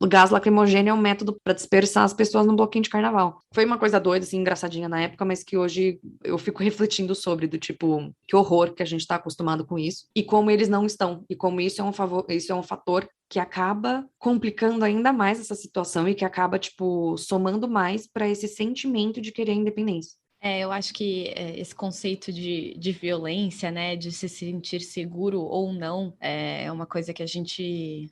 o gás lacrimogêneo é um método para dispersar as pessoas num bloquinho de carnaval. Foi uma coisa doida, assim, engraçadinha na época, mas que hoje eu fico refletindo sobre, do tipo, que horror que a gente está acostumado com isso, e como eles não estão, e como isso é um fator que acaba complicando ainda mais essa situação e que acaba, tipo, somando mais para esse sentimento de querer a independência. Eu acho que esse conceito de violência, né, de se sentir seguro ou não, é uma coisa que a gente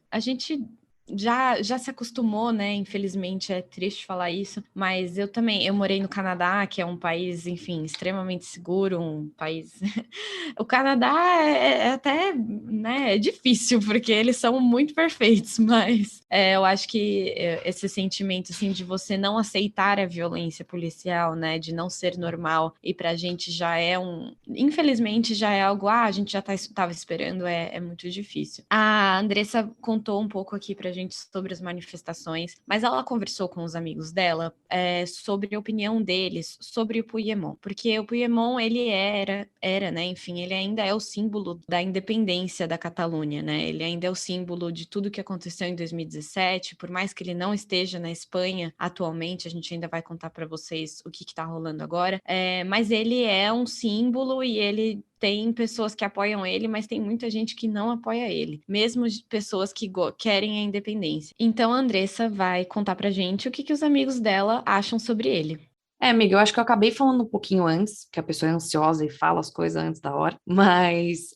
já se acostumou, né? Infelizmente é triste falar isso, mas eu morei no Canadá, que é um país, enfim, extremamente seguro, um país. O Canadá é até, né, é difícil, porque eles são muito perfeitos, mas eu acho que esse sentimento, assim, de você não aceitar a violência policial, né, de não ser normal, e pra gente já é infelizmente já é algo, a gente já estava esperando, é muito difícil. A Andressa contou um pouco aqui pra gente gente sobre as manifestações, mas ela conversou com os amigos dela sobre a opinião deles sobre o Puigdemont, porque o Puigdemont, ele era, né, enfim, ele ainda é o símbolo da independência da Catalunha, né, ele ainda é o símbolo de tudo que aconteceu em 2017, por mais que ele não esteja na Espanha atualmente, a gente ainda vai contar para vocês o que tá rolando agora, mas ele é um símbolo e ele tem pessoas que apoiam ele, mas tem muita gente que não apoia ele, mesmo pessoas que querem a independência. Então a Andressa vai contar pra gente o que os amigos dela acham sobre ele. Amiga, eu acho que eu acabei falando um pouquinho antes, que a pessoa é ansiosa e fala as coisas antes da hora, mas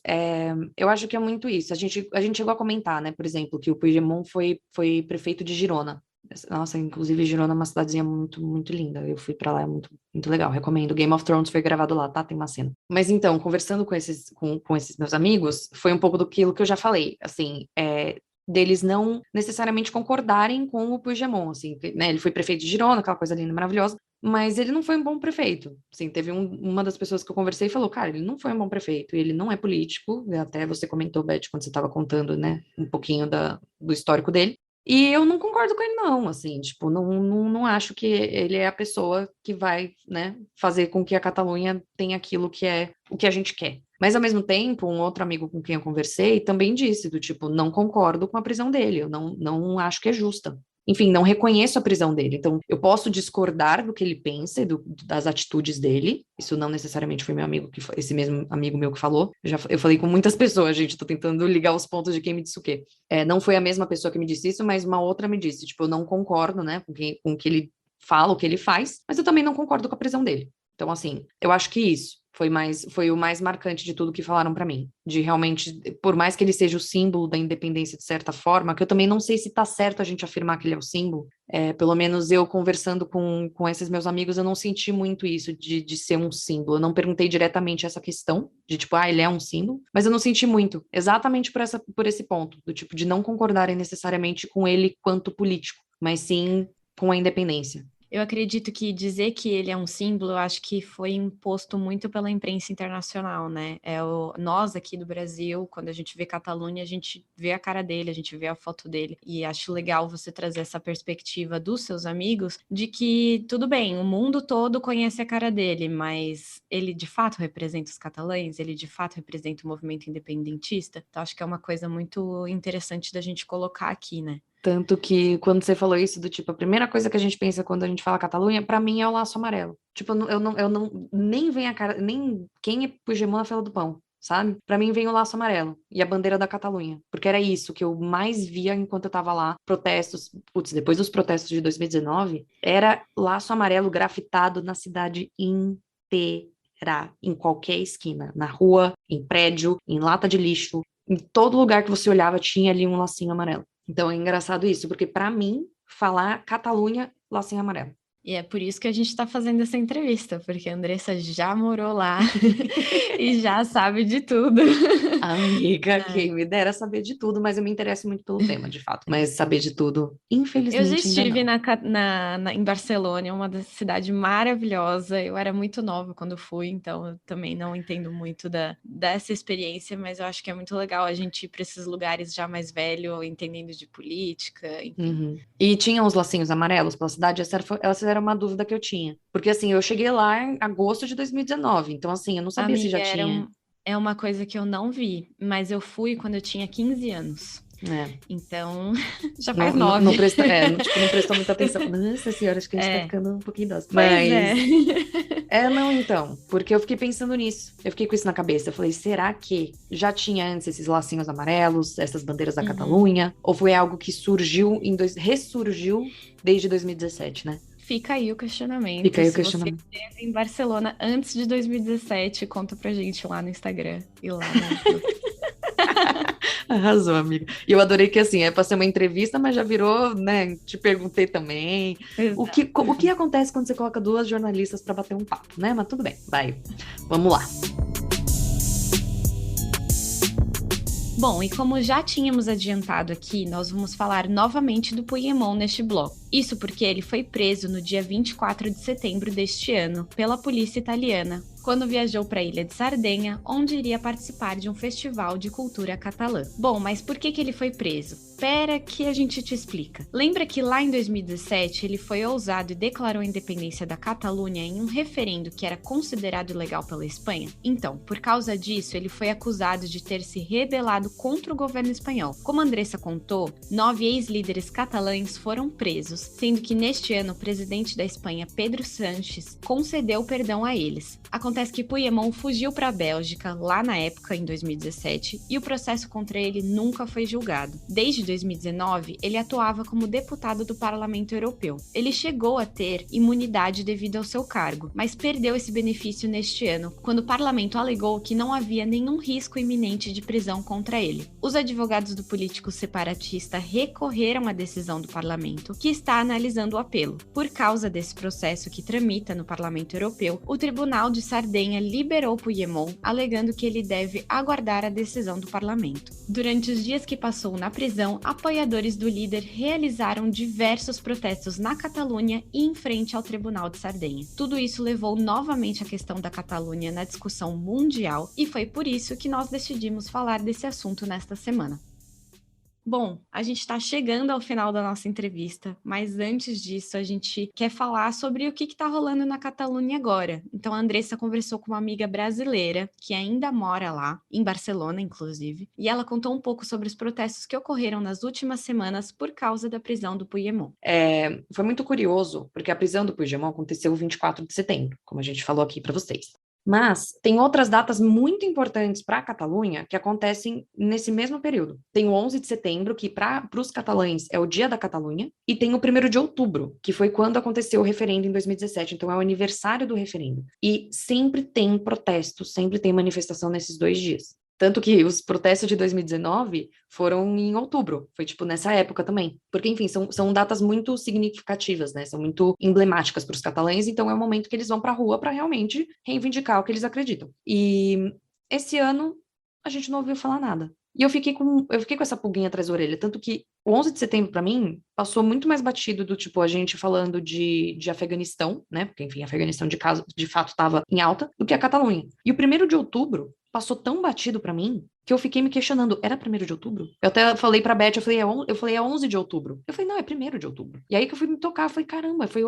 eu acho que é muito isso. A gente chegou a comentar, né, por exemplo, que o Puigdemont foi prefeito de Girona. Nossa, inclusive Girona é uma cidadezinha muito, muito linda. Eu fui pra lá, é muito, muito legal. Recomendo. Game of Thrones foi gravado lá, tá? Tem uma cena. Mas então, conversando com esses meus amigos, foi um pouco daquilo que eu já falei. Assim, deles não necessariamente concordarem com o Puigdemont, assim, né? Ele foi prefeito de Girona, aquela coisa linda, maravilhosa. Mas ele não foi um bom prefeito. Assim, teve uma das pessoas que eu conversei e falou, cara, ele não foi um bom prefeito, ele não é político. Até você comentou, Beth, quando você estava contando, né, um pouquinho do histórico dele. E eu não concordo com ele, não, assim, tipo, não acho que ele é a pessoa que vai, né, fazer com que a Catalunha tenha aquilo que é o que a gente quer. Mas, ao mesmo tempo, um outro amigo com quem eu conversei também disse, do tipo, não concordo com a prisão dele, eu não acho que é justa. Enfim, não reconheço a prisão dele. Então, eu posso discordar do que ele pensa e das atitudes dele. Isso não necessariamente foi meu amigo, esse mesmo amigo meu que falou. Eu falei com muitas pessoas, gente, tô tentando ligar os pontos de quem me disse o quê. Não foi a mesma pessoa que me disse isso, mas uma outra me disse, tipo, eu não concordo, né, com o que ele fala, o que ele faz, mas eu também não concordo com a prisão dele. Então, assim, eu acho que isso foi o mais marcante de tudo que falaram pra mim. De realmente, por mais que ele seja o símbolo da independência de certa forma, que eu também não sei se tá certo a gente afirmar que ele é o símbolo, pelo menos eu conversando com esses meus amigos, eu não senti muito isso de ser um símbolo. Eu não perguntei diretamente essa questão, de tipo, ele é um símbolo, mas eu não senti muito, exatamente por esse ponto, do tipo, de não concordarem necessariamente com ele quanto político, mas sim com a independência. Eu acredito que dizer que ele é um símbolo, eu acho que foi imposto muito pela imprensa internacional, né? Nós aqui do Brasil, quando a gente vê Catalunha, a gente vê a cara dele, a gente vê a foto dele. E acho legal você trazer essa perspectiva dos seus amigos de que, tudo bem, o mundo todo conhece a cara dele, mas ele de fato representa os catalães? Ele de fato representa o movimento independentista? Então acho que é uma coisa muito interessante da gente colocar aqui, né? Tanto que, quando você falou isso, do tipo, a primeira coisa que a gente pensa quando a gente fala Catalunha, pra mim é o laço amarelo. Tipo, eu não nem vem a cara, nem quem é Puigdemont na fila do pão, sabe? Pra mim vem o laço amarelo e a bandeira da Catalunha, porque era isso que eu mais via enquanto eu tava lá, protestos, depois dos protestos de 2019, era laço amarelo grafitado na cidade inteira, em qualquer esquina, na rua, em prédio, em lata de lixo, em todo lugar que você olhava tinha ali um lacinho amarelo. Então é engraçado isso, porque pra mim, falar Catalunha, lacinho amarelo. E é por isso que a gente está fazendo essa entrevista, porque a Andressa já morou lá e já sabe de tudo. Amiga, quem me dera saber de tudo, mas eu me interesso muito pelo tema, de fato. Mas saber de tudo, infelizmente, eu já estive ainda não. em Barcelona, uma cidade maravilhosa. Eu era muito nova quando fui, então eu também não entendo muito dessa experiência, mas eu acho que é muito legal a gente ir para esses lugares já mais velho, entendendo de política, enfim. Uhum. E tinha uns lacinhos amarelos pela cidade? Essa era uma dúvida que eu tinha. Porque, assim, eu cheguei lá em agosto de 2019, então, assim, eu não sabia se já tinha. É uma coisa que eu não vi, mas eu fui quando eu tinha 15 anos. Então, já faz 9. Não prestou muita atenção. Nossa senhora, acho que a gente tá ficando um pouquinho idosa. Mas... não, então. Porque eu fiquei pensando nisso. Eu fiquei com isso na cabeça. Eu falei, será que já tinha antes esses lacinhos amarelos, essas bandeiras da Catalunha? Ou foi algo que ressurgiu desde 2017, né? Fica aí o questionamento. Se você esteve em Barcelona antes de 2017, conta pra gente lá no Instagram e lá no Arrasou, amiga. E eu adorei que, assim, é pra ser uma entrevista, mas já virou, né? Te perguntei também. O que acontece quando você coloca duas jornalistas pra bater um papo, né? Mas tudo bem, vai. Vamos lá. Bom, e como já tínhamos adiantado aqui, nós vamos falar novamente do Puigdemont neste bloco. Isso porque ele foi preso no dia 24 de setembro deste ano pela polícia italiana, quando viajou para a ilha de Sardenha, onde iria participar de um festival de cultura catalã. Bom, mas por que ele foi preso? Espera que a gente te explica. Lembra que lá em 2017 ele foi ousado e declarou a independência da Catalunha em um referendo que era considerado ilegal pela Espanha? Então, por causa disso, ele foi acusado de ter se rebelado contra o governo espanhol. Como a Andressa contou, 9 ex-líderes catalães foram presos, sendo que neste ano o presidente da Espanha, Pedro Sánchez, concedeu perdão a eles. Acontece que Puigdemont fugiu para a Bélgica, lá na época, em 2017, e o processo contra ele nunca foi julgado. Desde 2019, ele atuava como deputado do Parlamento Europeu. Ele chegou a ter imunidade devido ao seu cargo, mas perdeu esse benefício neste ano, quando o parlamento alegou que não havia nenhum risco iminente de prisão contra ele. Os advogados do político separatista recorreram à decisão do parlamento, que está analisando o apelo. Por causa desse processo que tramita no Parlamento Europeu, o Tribunal de Sardenha liberou Puigdemont, alegando que ele deve aguardar a decisão do parlamento. Durante os dias que passou na prisão, apoiadores do líder realizaram diversos protestos na Catalunha e em frente ao Tribunal de Sardenha. Tudo isso levou novamente a questão da Catalunha na discussão mundial e foi por isso que nós decidimos falar desse assunto nesta semana. Bom, a gente está chegando ao final da nossa entrevista, mas antes disso a gente quer falar sobre o que está rolando na Catalunha agora. Então a Andressa conversou com uma amiga brasileira que ainda mora lá, em Barcelona inclusive, e ela contou um pouco sobre os protestos que ocorreram nas últimas semanas por causa da prisão do Puigdemont. Foi muito curioso, porque a prisão do Puigdemont aconteceu 24 de setembro, como a gente falou aqui para vocês. Mas tem outras datas muito importantes para a Catalunha que acontecem nesse mesmo período. Tem o 11 de setembro, que para os catalães é o Dia da Catalunha, e tem o 1º de outubro, que foi quando aconteceu o referendo em 2017, então é o aniversário do referendo. E sempre tem protesto, sempre tem manifestação nesses 2 dias. Tanto que os protestos de 2019 foram em outubro, foi tipo nessa época também. Porque, enfim, são datas muito significativas, né? São muito emblemáticas para os catalães, então é o momento que eles vão para a rua para realmente reivindicar o que eles acreditam. E esse ano a gente não ouviu falar nada. E eu fiquei com essa pulguinha atrás da orelha, tanto que o 11 de setembro, para mim, passou muito mais batido do tipo a gente falando de Afeganistão, né? Porque, enfim, Afeganistão de fato estava em alta, do que a Catalunha. E o 1º de outubro passou tão batido pra mim que eu fiquei me questionando, era 1º de outubro? Eu até falei pra Beth, eu falei, é 11 de outubro. Eu falei, não, é 1º de outubro. E aí que eu fui me tocar, eu falei, caramba, foi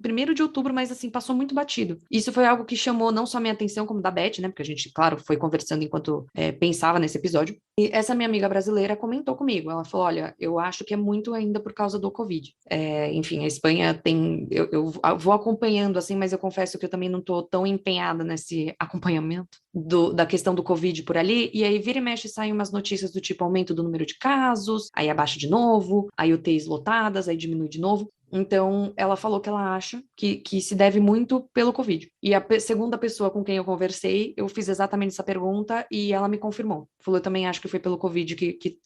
1º de outubro, mas assim, passou muito batido. Isso foi algo que chamou não só minha atenção, como da Beth, né, porque a gente, claro, foi conversando enquanto pensava nesse episódio. E essa minha amiga brasileira comentou comigo, ela falou, olha, eu acho que é muito ainda por causa do Covid. Enfim, a Espanha tem, eu vou acompanhando assim, mas eu confesso que eu também não tô tão empenhada nesse acompanhamento da questão do Covid por ali, e aí vira e mexe saem umas notícias do tipo aumento do número de casos, aí abaixa de novo, aí UTIs lotadas, aí diminui de novo. Então, ela falou que ela acha que se deve muito pelo Covid. E a segunda pessoa com quem eu conversei, eu fiz exatamente essa pergunta e ela me confirmou. Falou, eu também acho que foi pelo Covid que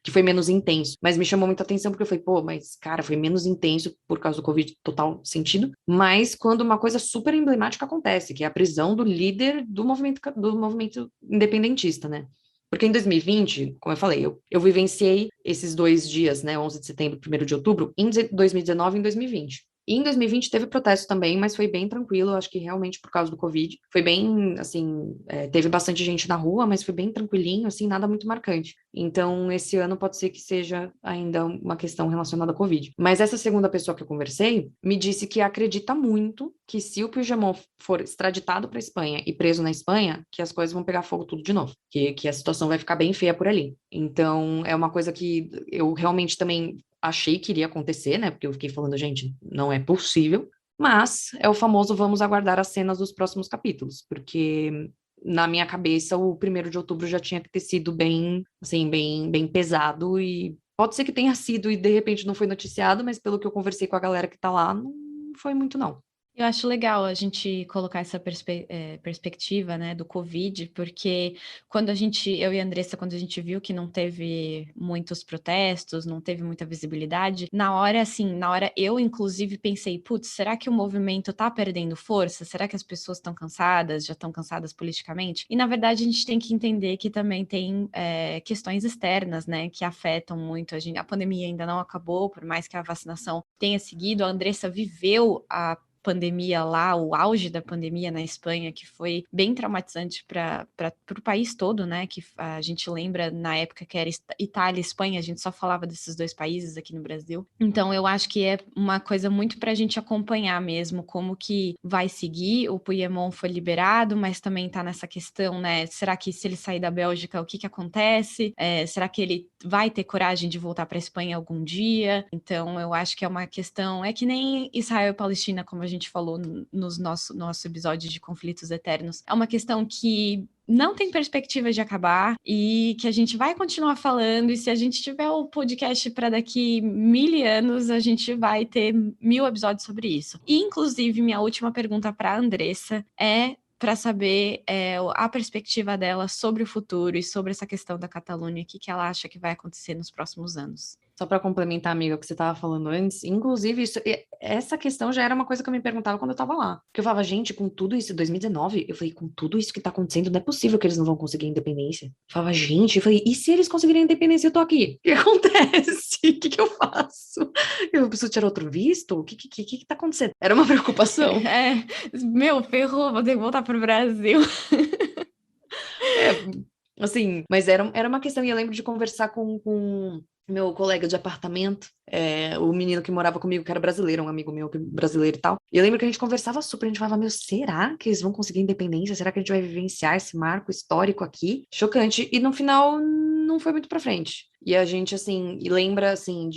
foi menos intenso. Mas me chamou muita atenção porque eu falei, pô, mas cara, foi menos intenso por causa do Covid, total sentido. Mas quando uma coisa super emblemática acontece, que é a prisão do líder do movimento independentista, né? Porque em 2020, como eu falei, eu vivenciei esses 2 dias, né, 11 de setembro e 1º de outubro, em 2019 e em 2020. E em 2020 teve protesto também, mas foi bem tranquilo, acho que realmente por causa do Covid. Foi bem, assim, teve bastante gente na rua, mas foi bem tranquilinho, assim, nada muito marcante. Então, esse ano pode ser que seja ainda uma questão relacionada ao Covid. Mas essa segunda pessoa que eu conversei me disse que acredita muito que se o Puigdemont for extraditado para a Espanha e preso na Espanha, que as coisas vão pegar fogo tudo de novo, que a situação vai ficar bem feia por ali. Então, é uma coisa que eu realmente também achei que iria acontecer, né? Porque eu fiquei falando, gente, não é possível. Mas é o famoso vamos aguardar as cenas dos próximos capítulos, porque na minha cabeça o 1º de outubro já tinha que ter sido bem, assim, bem pesado e pode ser que tenha sido e de repente não foi noticiado, mas pelo que eu conversei com a galera que tá lá, não foi muito não. Eu acho legal a gente colocar essa perspectiva, né, do Covid, porque eu e a Andressa, quando a gente viu que não teve muitos protestos, não teve muita visibilidade, na hora eu, inclusive, pensei, putz, será que o movimento tá perdendo força? Será que as pessoas estão cansadas, já estão cansadas politicamente? E, na verdade, a gente tem que entender que também tem questões externas, né, que afetam muito. A pandemia ainda não acabou, por mais que a vacinação tenha seguido, a Andressa viveu a pandemia lá, o auge da pandemia na Espanha, que foi bem traumatizante para o país todo, né? Que a gente lembra na época que era Itália e Espanha, a gente só falava desses dois países aqui no Brasil. Então, eu acho que é uma coisa muito para a gente acompanhar mesmo como que vai seguir. O Puigdemont foi liberado, mas também está nessa questão, né? Será que se ele sair da Bélgica, o que acontece? Será que ele vai ter coragem de voltar para a Espanha algum dia? Então, eu acho que é uma questão... É que nem Israel e Palestina, como a gente falou nos nosso episódio de Conflitos Eternos. É uma questão que não tem perspectiva de acabar e que a gente vai continuar falando, e se a gente tiver o podcast para daqui 1000 anos, a gente vai ter 1000 episódios sobre isso. E, inclusive, minha última pergunta para a Andressa é para saber a perspectiva dela sobre o futuro e sobre essa questão da Catalunha, o que ela acha que vai acontecer nos próximos anos. Só para complementar, amiga, o que você estava falando antes, inclusive, essa questão já era uma coisa que eu me perguntava quando eu estava lá. Porque eu falava, gente, com tudo isso, 2019, eu falei, com tudo isso que está acontecendo, não é possível que eles não vão conseguir a independência. Eu falava, gente, eu falei, e se eles conseguirem a independência, eu tô aqui? O que acontece? O que eu faço? Eu preciso tirar outro visto? O que tá acontecendo? Era uma preocupação. Ferrou, vou ter que voltar pro Brasil. Assim, mas era uma questão, e eu lembro de conversar com meu colega de apartamento, o menino que morava comigo, que era brasileiro, um amigo meu brasileiro e tal. E eu lembro que a gente conversava super, a gente falava, será que eles vão conseguir independência? Será que a gente vai vivenciar esse marco histórico aqui? Chocante. E no final, não foi muito pra frente. E a gente, assim, lembra, assim,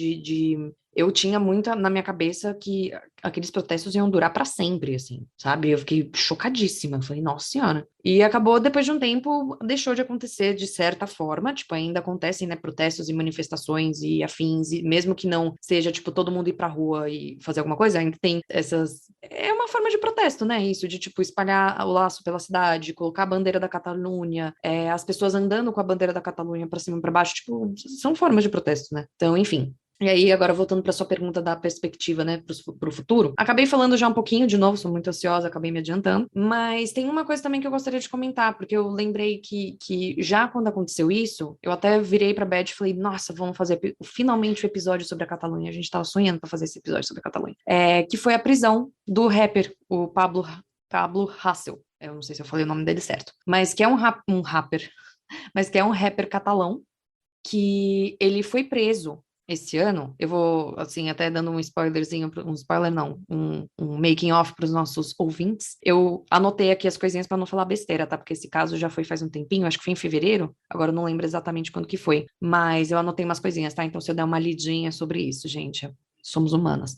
eu tinha muito na minha cabeça que aqueles protestos iam durar para sempre, assim, sabe? Eu fiquei chocadíssima, falei, nossa senhora. E acabou, depois de um tempo, deixou de acontecer de certa forma, tipo, ainda acontecem, né, protestos e manifestações e afins, e mesmo que não seja, tipo, todo mundo ir pra rua e fazer alguma coisa, ainda tem essas... É uma forma de protesto, né, isso, de, tipo, espalhar o laço pela cidade, colocar a bandeira da Catalunha, as pessoas andando com a bandeira da Catalunha pra cima e pra baixo, tipo, são formas de protesto, né? Então, enfim... E aí, agora voltando para sua pergunta da perspectiva, né, para o futuro, acabei falando já um pouquinho, de novo, sou muito ansiosa, acabei me adiantando, mas tem uma coisa também que eu gostaria de comentar, porque eu lembrei que já quando aconteceu isso, eu até virei para a Beth e falei, nossa, vamos fazer finalmente o episódio sobre a Catalunha, a gente estava sonhando para fazer esse episódio sobre a Catalunha, que foi a prisão do rapper, o Pablo Hasél, eu não sei se eu falei o nome dele certo, mas que é um rapper, mas que é um rapper catalão, que ele foi preso esse ano. Eu vou, assim, até dando um spoilerzinho, um making off para os nossos ouvintes. Eu anotei aqui as coisinhas para não falar besteira, tá? Porque esse caso já foi faz um tempinho, acho que foi em fevereiro, agora eu não lembro exatamente quando que foi, mas eu anotei umas coisinhas, tá? Então, se eu der uma lidinha sobre isso, gente, somos humanas.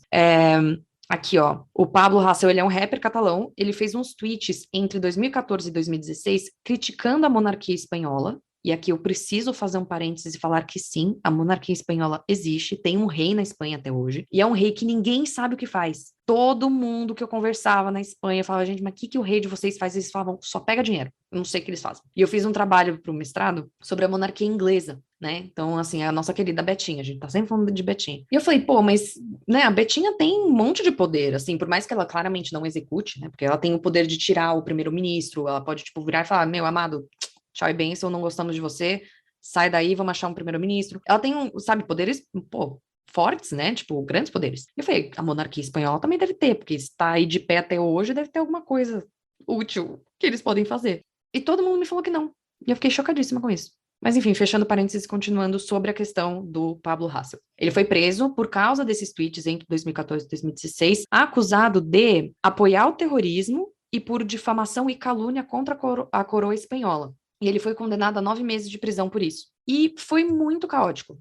Aqui, ó, o Pablo Hasél, ele é um rapper catalão, ele fez uns tweets entre 2014 e 2016 criticando a monarquia espanhola. E aqui eu preciso fazer um parênteses e falar que sim, a monarquia espanhola existe, tem um rei na Espanha até hoje, e é um rei que ninguém sabe o que faz. Todo mundo que eu conversava na Espanha falava, gente, mas o que o rei de vocês faz? Eles falavam, só pega dinheiro. Eu não sei o que eles fazem. E eu fiz um trabalho para o mestrado sobre a monarquia inglesa, né? Então, assim, a nossa querida Betinha, a gente tá sempre falando de Betinha. E eu falei, pô, mas, né, a Betinha tem um monte de poder, assim, por mais que ela claramente não execute, né? Porque ela tem o poder de tirar o primeiro-ministro, ela pode, tipo, virar e falar, meu amado, tchau e bênção, não gostamos de você, sai daí, vamos achar um primeiro-ministro. Ela tem, sabe, poderes, pô, fortes, né, tipo, grandes poderes. Eu falei, a monarquia espanhola também deve ter, porque está aí de pé até hoje, deve ter alguma coisa útil que eles podem fazer. E todo mundo me falou que não. E eu fiquei chocadíssima com isso. Mas enfim, fechando parênteses, continuando sobre a questão do Pablo Hasél. Ele foi preso por causa desses tweets entre 2014 e 2016, acusado de apoiar o terrorismo e por difamação e calúnia contra a coroa espanhola. E ele foi condenado a 9 meses de prisão por isso. E foi muito caótico.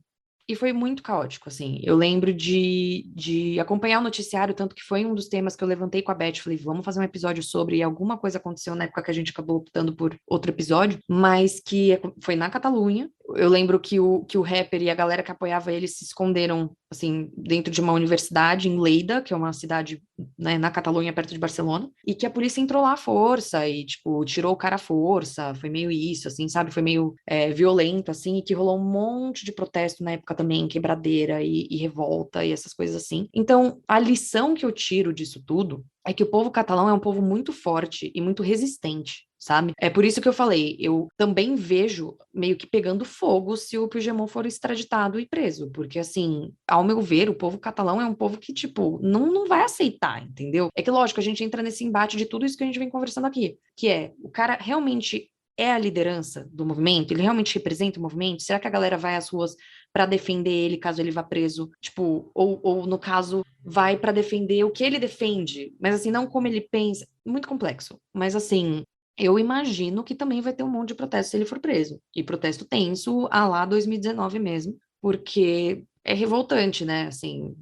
Assim. Eu lembro de acompanhar o noticiário, tanto que foi um dos temas que eu levantei com a Beth. Falei, vamos fazer um episódio sobre, e alguma coisa aconteceu na época que a gente acabou optando por outro episódio, mas que foi na Catalunha. Eu lembro que o rapper e a galera que apoiava ele se esconderam, assim, dentro de uma universidade em Lleida, que é uma cidade, né, na Catalunha, perto de Barcelona, e que a polícia entrou lá à força e, tipo, tirou o cara à força, foi meio isso, assim, sabe? Foi meio violento, assim, e que rolou um monte de protesto na época também, quebradeira e revolta e essas coisas assim. Então, a lição que eu tiro disso tudo é que o povo catalão é um povo muito forte e muito resistente, sabe? É por isso que eu falei, eu também vejo meio que pegando fogo se o Puigdemont for extraditado e preso, porque assim, ao meu ver, o povo catalão é um povo que, tipo, não vai aceitar, entendeu? É que, lógico, a gente entra nesse embate de tudo isso que a gente vem conversando aqui, que é, o cara realmente é a liderança do movimento? Ele realmente representa o movimento? Será que a galera vai às ruas para defender ele caso ele vá preso? Tipo, ou no caso, vai para defender o que ele defende, mas assim, não como ele pensa. Muito complexo. Mas assim, eu imagino que também vai ter um monte de protesto se ele for preso. E protesto tenso, à lá 2019 mesmo, porque é revoltante, né? Assim,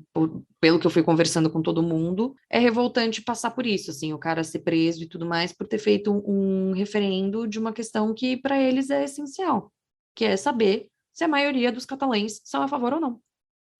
pelo que eu fui conversando com todo mundo, é revoltante passar por isso, assim, o cara ser preso e tudo mais por ter feito um referendo de uma questão que para eles é essencial, que é saber se a maioria dos catalães são a favor ou não.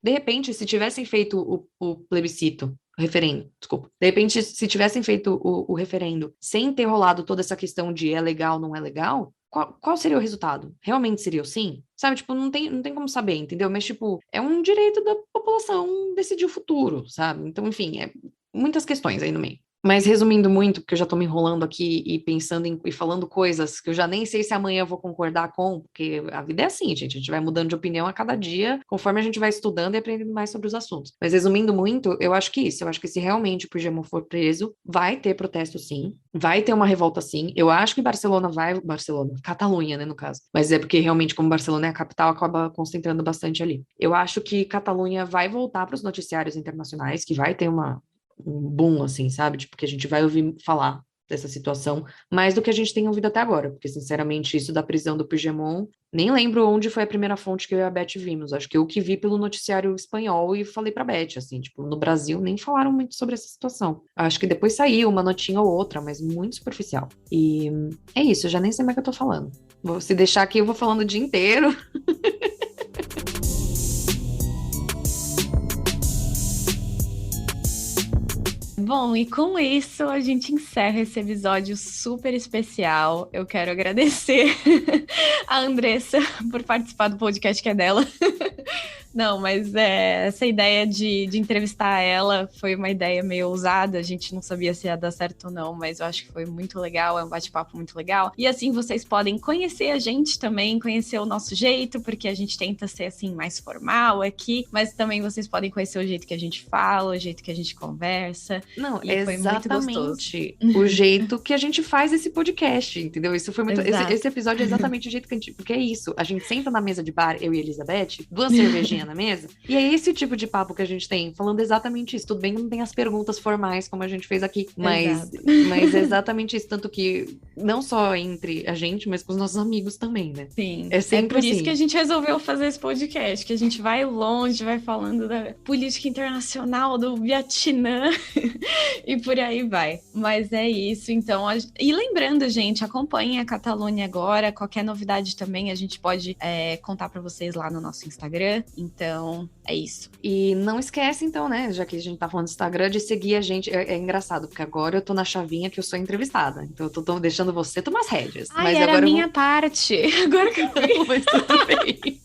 De repente, se tivessem feito o plebiscito, o referendo, desculpa. De repente, se tivessem feito o referendo sem ter rolado toda essa questão de é legal, não é legal, qual seria o resultado? Realmente seria o sim? Sabe, tipo, não tem como saber, entendeu? Mas, tipo, é um direito da população decidir o futuro, sabe? Então, enfim, é muitas questões aí no meio. Mas resumindo muito, porque eu já tô me enrolando aqui e pensando e falando coisas que eu já nem sei se amanhã eu vou concordar com, porque a vida é assim, gente, a gente vai mudando de opinião a cada dia, conforme a gente vai estudando e aprendendo mais sobre os assuntos. Mas resumindo muito, eu acho que isso, eu acho que se realmente o Puigdemont for preso, vai ter protesto sim, vai ter uma revolta sim. Eu acho que Catalunha, né, no caso. Mas é porque realmente, como Barcelona é a capital, acaba concentrando bastante ali. Eu acho que Catalunha vai voltar para os noticiários internacionais, que vai ter um boom, assim, sabe? Tipo, que a gente vai ouvir falar dessa situação, mais do que a gente tem ouvido até agora, porque, sinceramente, isso da prisão do Puigdemont, nem lembro onde foi a primeira fonte que eu e a Beth vimos, acho que eu que vi pelo noticiário espanhol e falei pra Beth, assim, tipo, no Brasil nem falaram muito sobre essa situação. Acho que depois saiu uma notinha ou outra, mas muito superficial. E é isso, eu já nem sei mais o que eu tô falando. Vou se deixar aqui, eu vou falando o dia inteiro. Bom, e com isso a gente encerra esse episódio super especial. Eu quero agradecer a Andressa por participar do podcast que é dela. Não, mas essa ideia de entrevistar ela foi uma ideia meio ousada, a gente não sabia se ia dar certo ou não, mas eu acho que foi muito legal, é um bate-papo muito legal. E assim vocês podem conhecer a gente também, conhecer o nosso jeito, porque a gente tenta ser assim mais formal aqui, mas também vocês podem conhecer o jeito que a gente fala, o jeito que a gente conversa. Não, e foi muito gostoso. O jeito que a gente faz esse podcast, entendeu? Isso foi muito. Esse episódio é exatamente o jeito que a gente. Porque é isso. A gente senta na mesa de bar, eu e a Elizabeth, 2 cervejinhas na mesa, e é esse tipo de papo que a gente tem, falando exatamente isso. Tudo bem que não tem as perguntas formais como a gente fez aqui, mas é exatamente isso. Tanto que não só entre a gente, mas com os nossos amigos também, né? Sim. É sempre por isso assim. que a gente resolveu fazer esse podcast, que a gente vai longe, vai falando da política internacional, do Vietnã e por aí vai. Mas é isso, então. E lembrando, gente, acompanhem a Catalunha agora. Qualquer novidade também a gente pode contar pra vocês lá no nosso Instagram. Então, é isso. E não esquece, então, né, já que a gente tá falando do Instagram, de seguir a gente. É engraçado, porque agora eu tô na chavinha que eu sou entrevistada. Então eu tô deixando você tomar as rédeas. Ai, mas era agora a minha parte. Agora que eu vi. Mas tudo bem.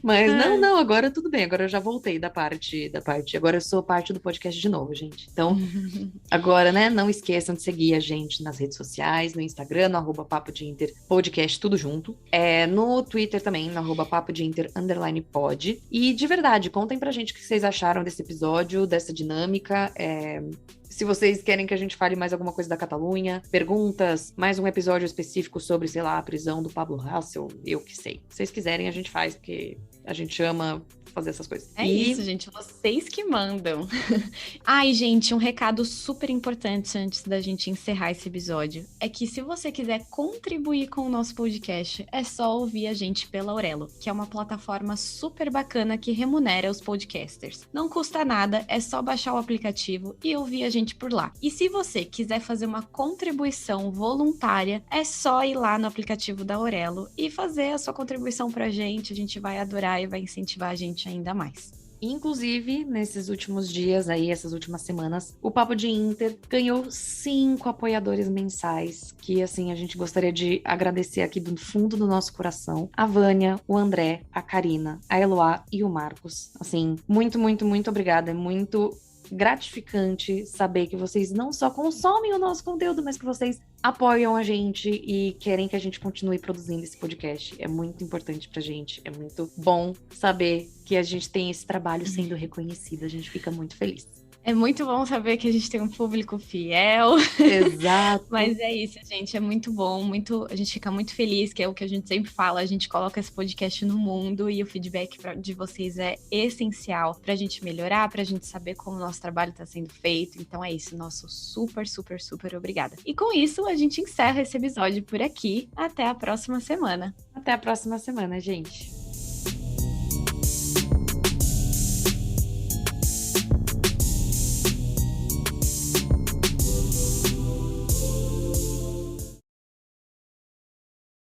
Mas não, agora tudo bem. Agora eu já voltei da parte. Agora eu sou parte do podcast de novo, gente. Então, agora, né, não esqueçam de seguir a gente nas redes sociais, no Instagram, no @Papo de Inter podcast, tudo junto. No Twitter também, no @Papo de Inter _pod. E de verdade, contem pra gente o que vocês acharam desse episódio, dessa dinâmica. Se vocês querem que a gente fale mais alguma coisa da Catalunha, perguntas, mais um episódio específico sobre, sei lá, a prisão do Pablo Hasél, eu que sei. Se vocês quiserem, a gente faz, porque a gente ama fazer essas coisas. Isso, gente, vocês que mandam. Ai, gente, um recado super importante antes da gente encerrar esse episódio é que se você quiser contribuir com o nosso podcast, é só ouvir a gente pela Aurelo, que é uma plataforma super bacana que remunera os podcasters. Não custa nada, é só baixar o aplicativo e ouvir a gente por lá. E se você quiser fazer uma contribuição voluntária, é só ir lá no aplicativo da Aurelo e fazer a sua contribuição pra gente. A gente vai adorar e vai incentivar a gente ainda mais. Inclusive, nesses últimos dias aí, essas últimas semanas, o Papo de Inter ganhou 5 apoiadores mensais, que assim, a gente gostaria de agradecer aqui do fundo do nosso coração. A Vânia, o André, a Karina, a Eloá e o Marcos. Assim, muito, muito, muito obrigada. É muito gratificante saber que vocês não só consomem o nosso conteúdo, mas que vocês apoiam a gente e querem que a gente continue produzindo esse podcast. É muito importante pra gente, é muito bom saber que a gente tem esse trabalho sendo reconhecido, a gente fica muito feliz. É muito bom saber que a gente tem um público fiel. Exato. Mas é isso, gente, é muito bom, a gente fica muito feliz, que é o que a gente sempre fala, a gente coloca esse podcast no mundo e o feedback de vocês é essencial pra gente melhorar, pra gente saber como o nosso trabalho tá sendo feito. Então é isso, nosso super, super, super obrigada. E com isso, a gente encerra esse episódio por aqui. Até a próxima semana. Até a próxima semana, gente.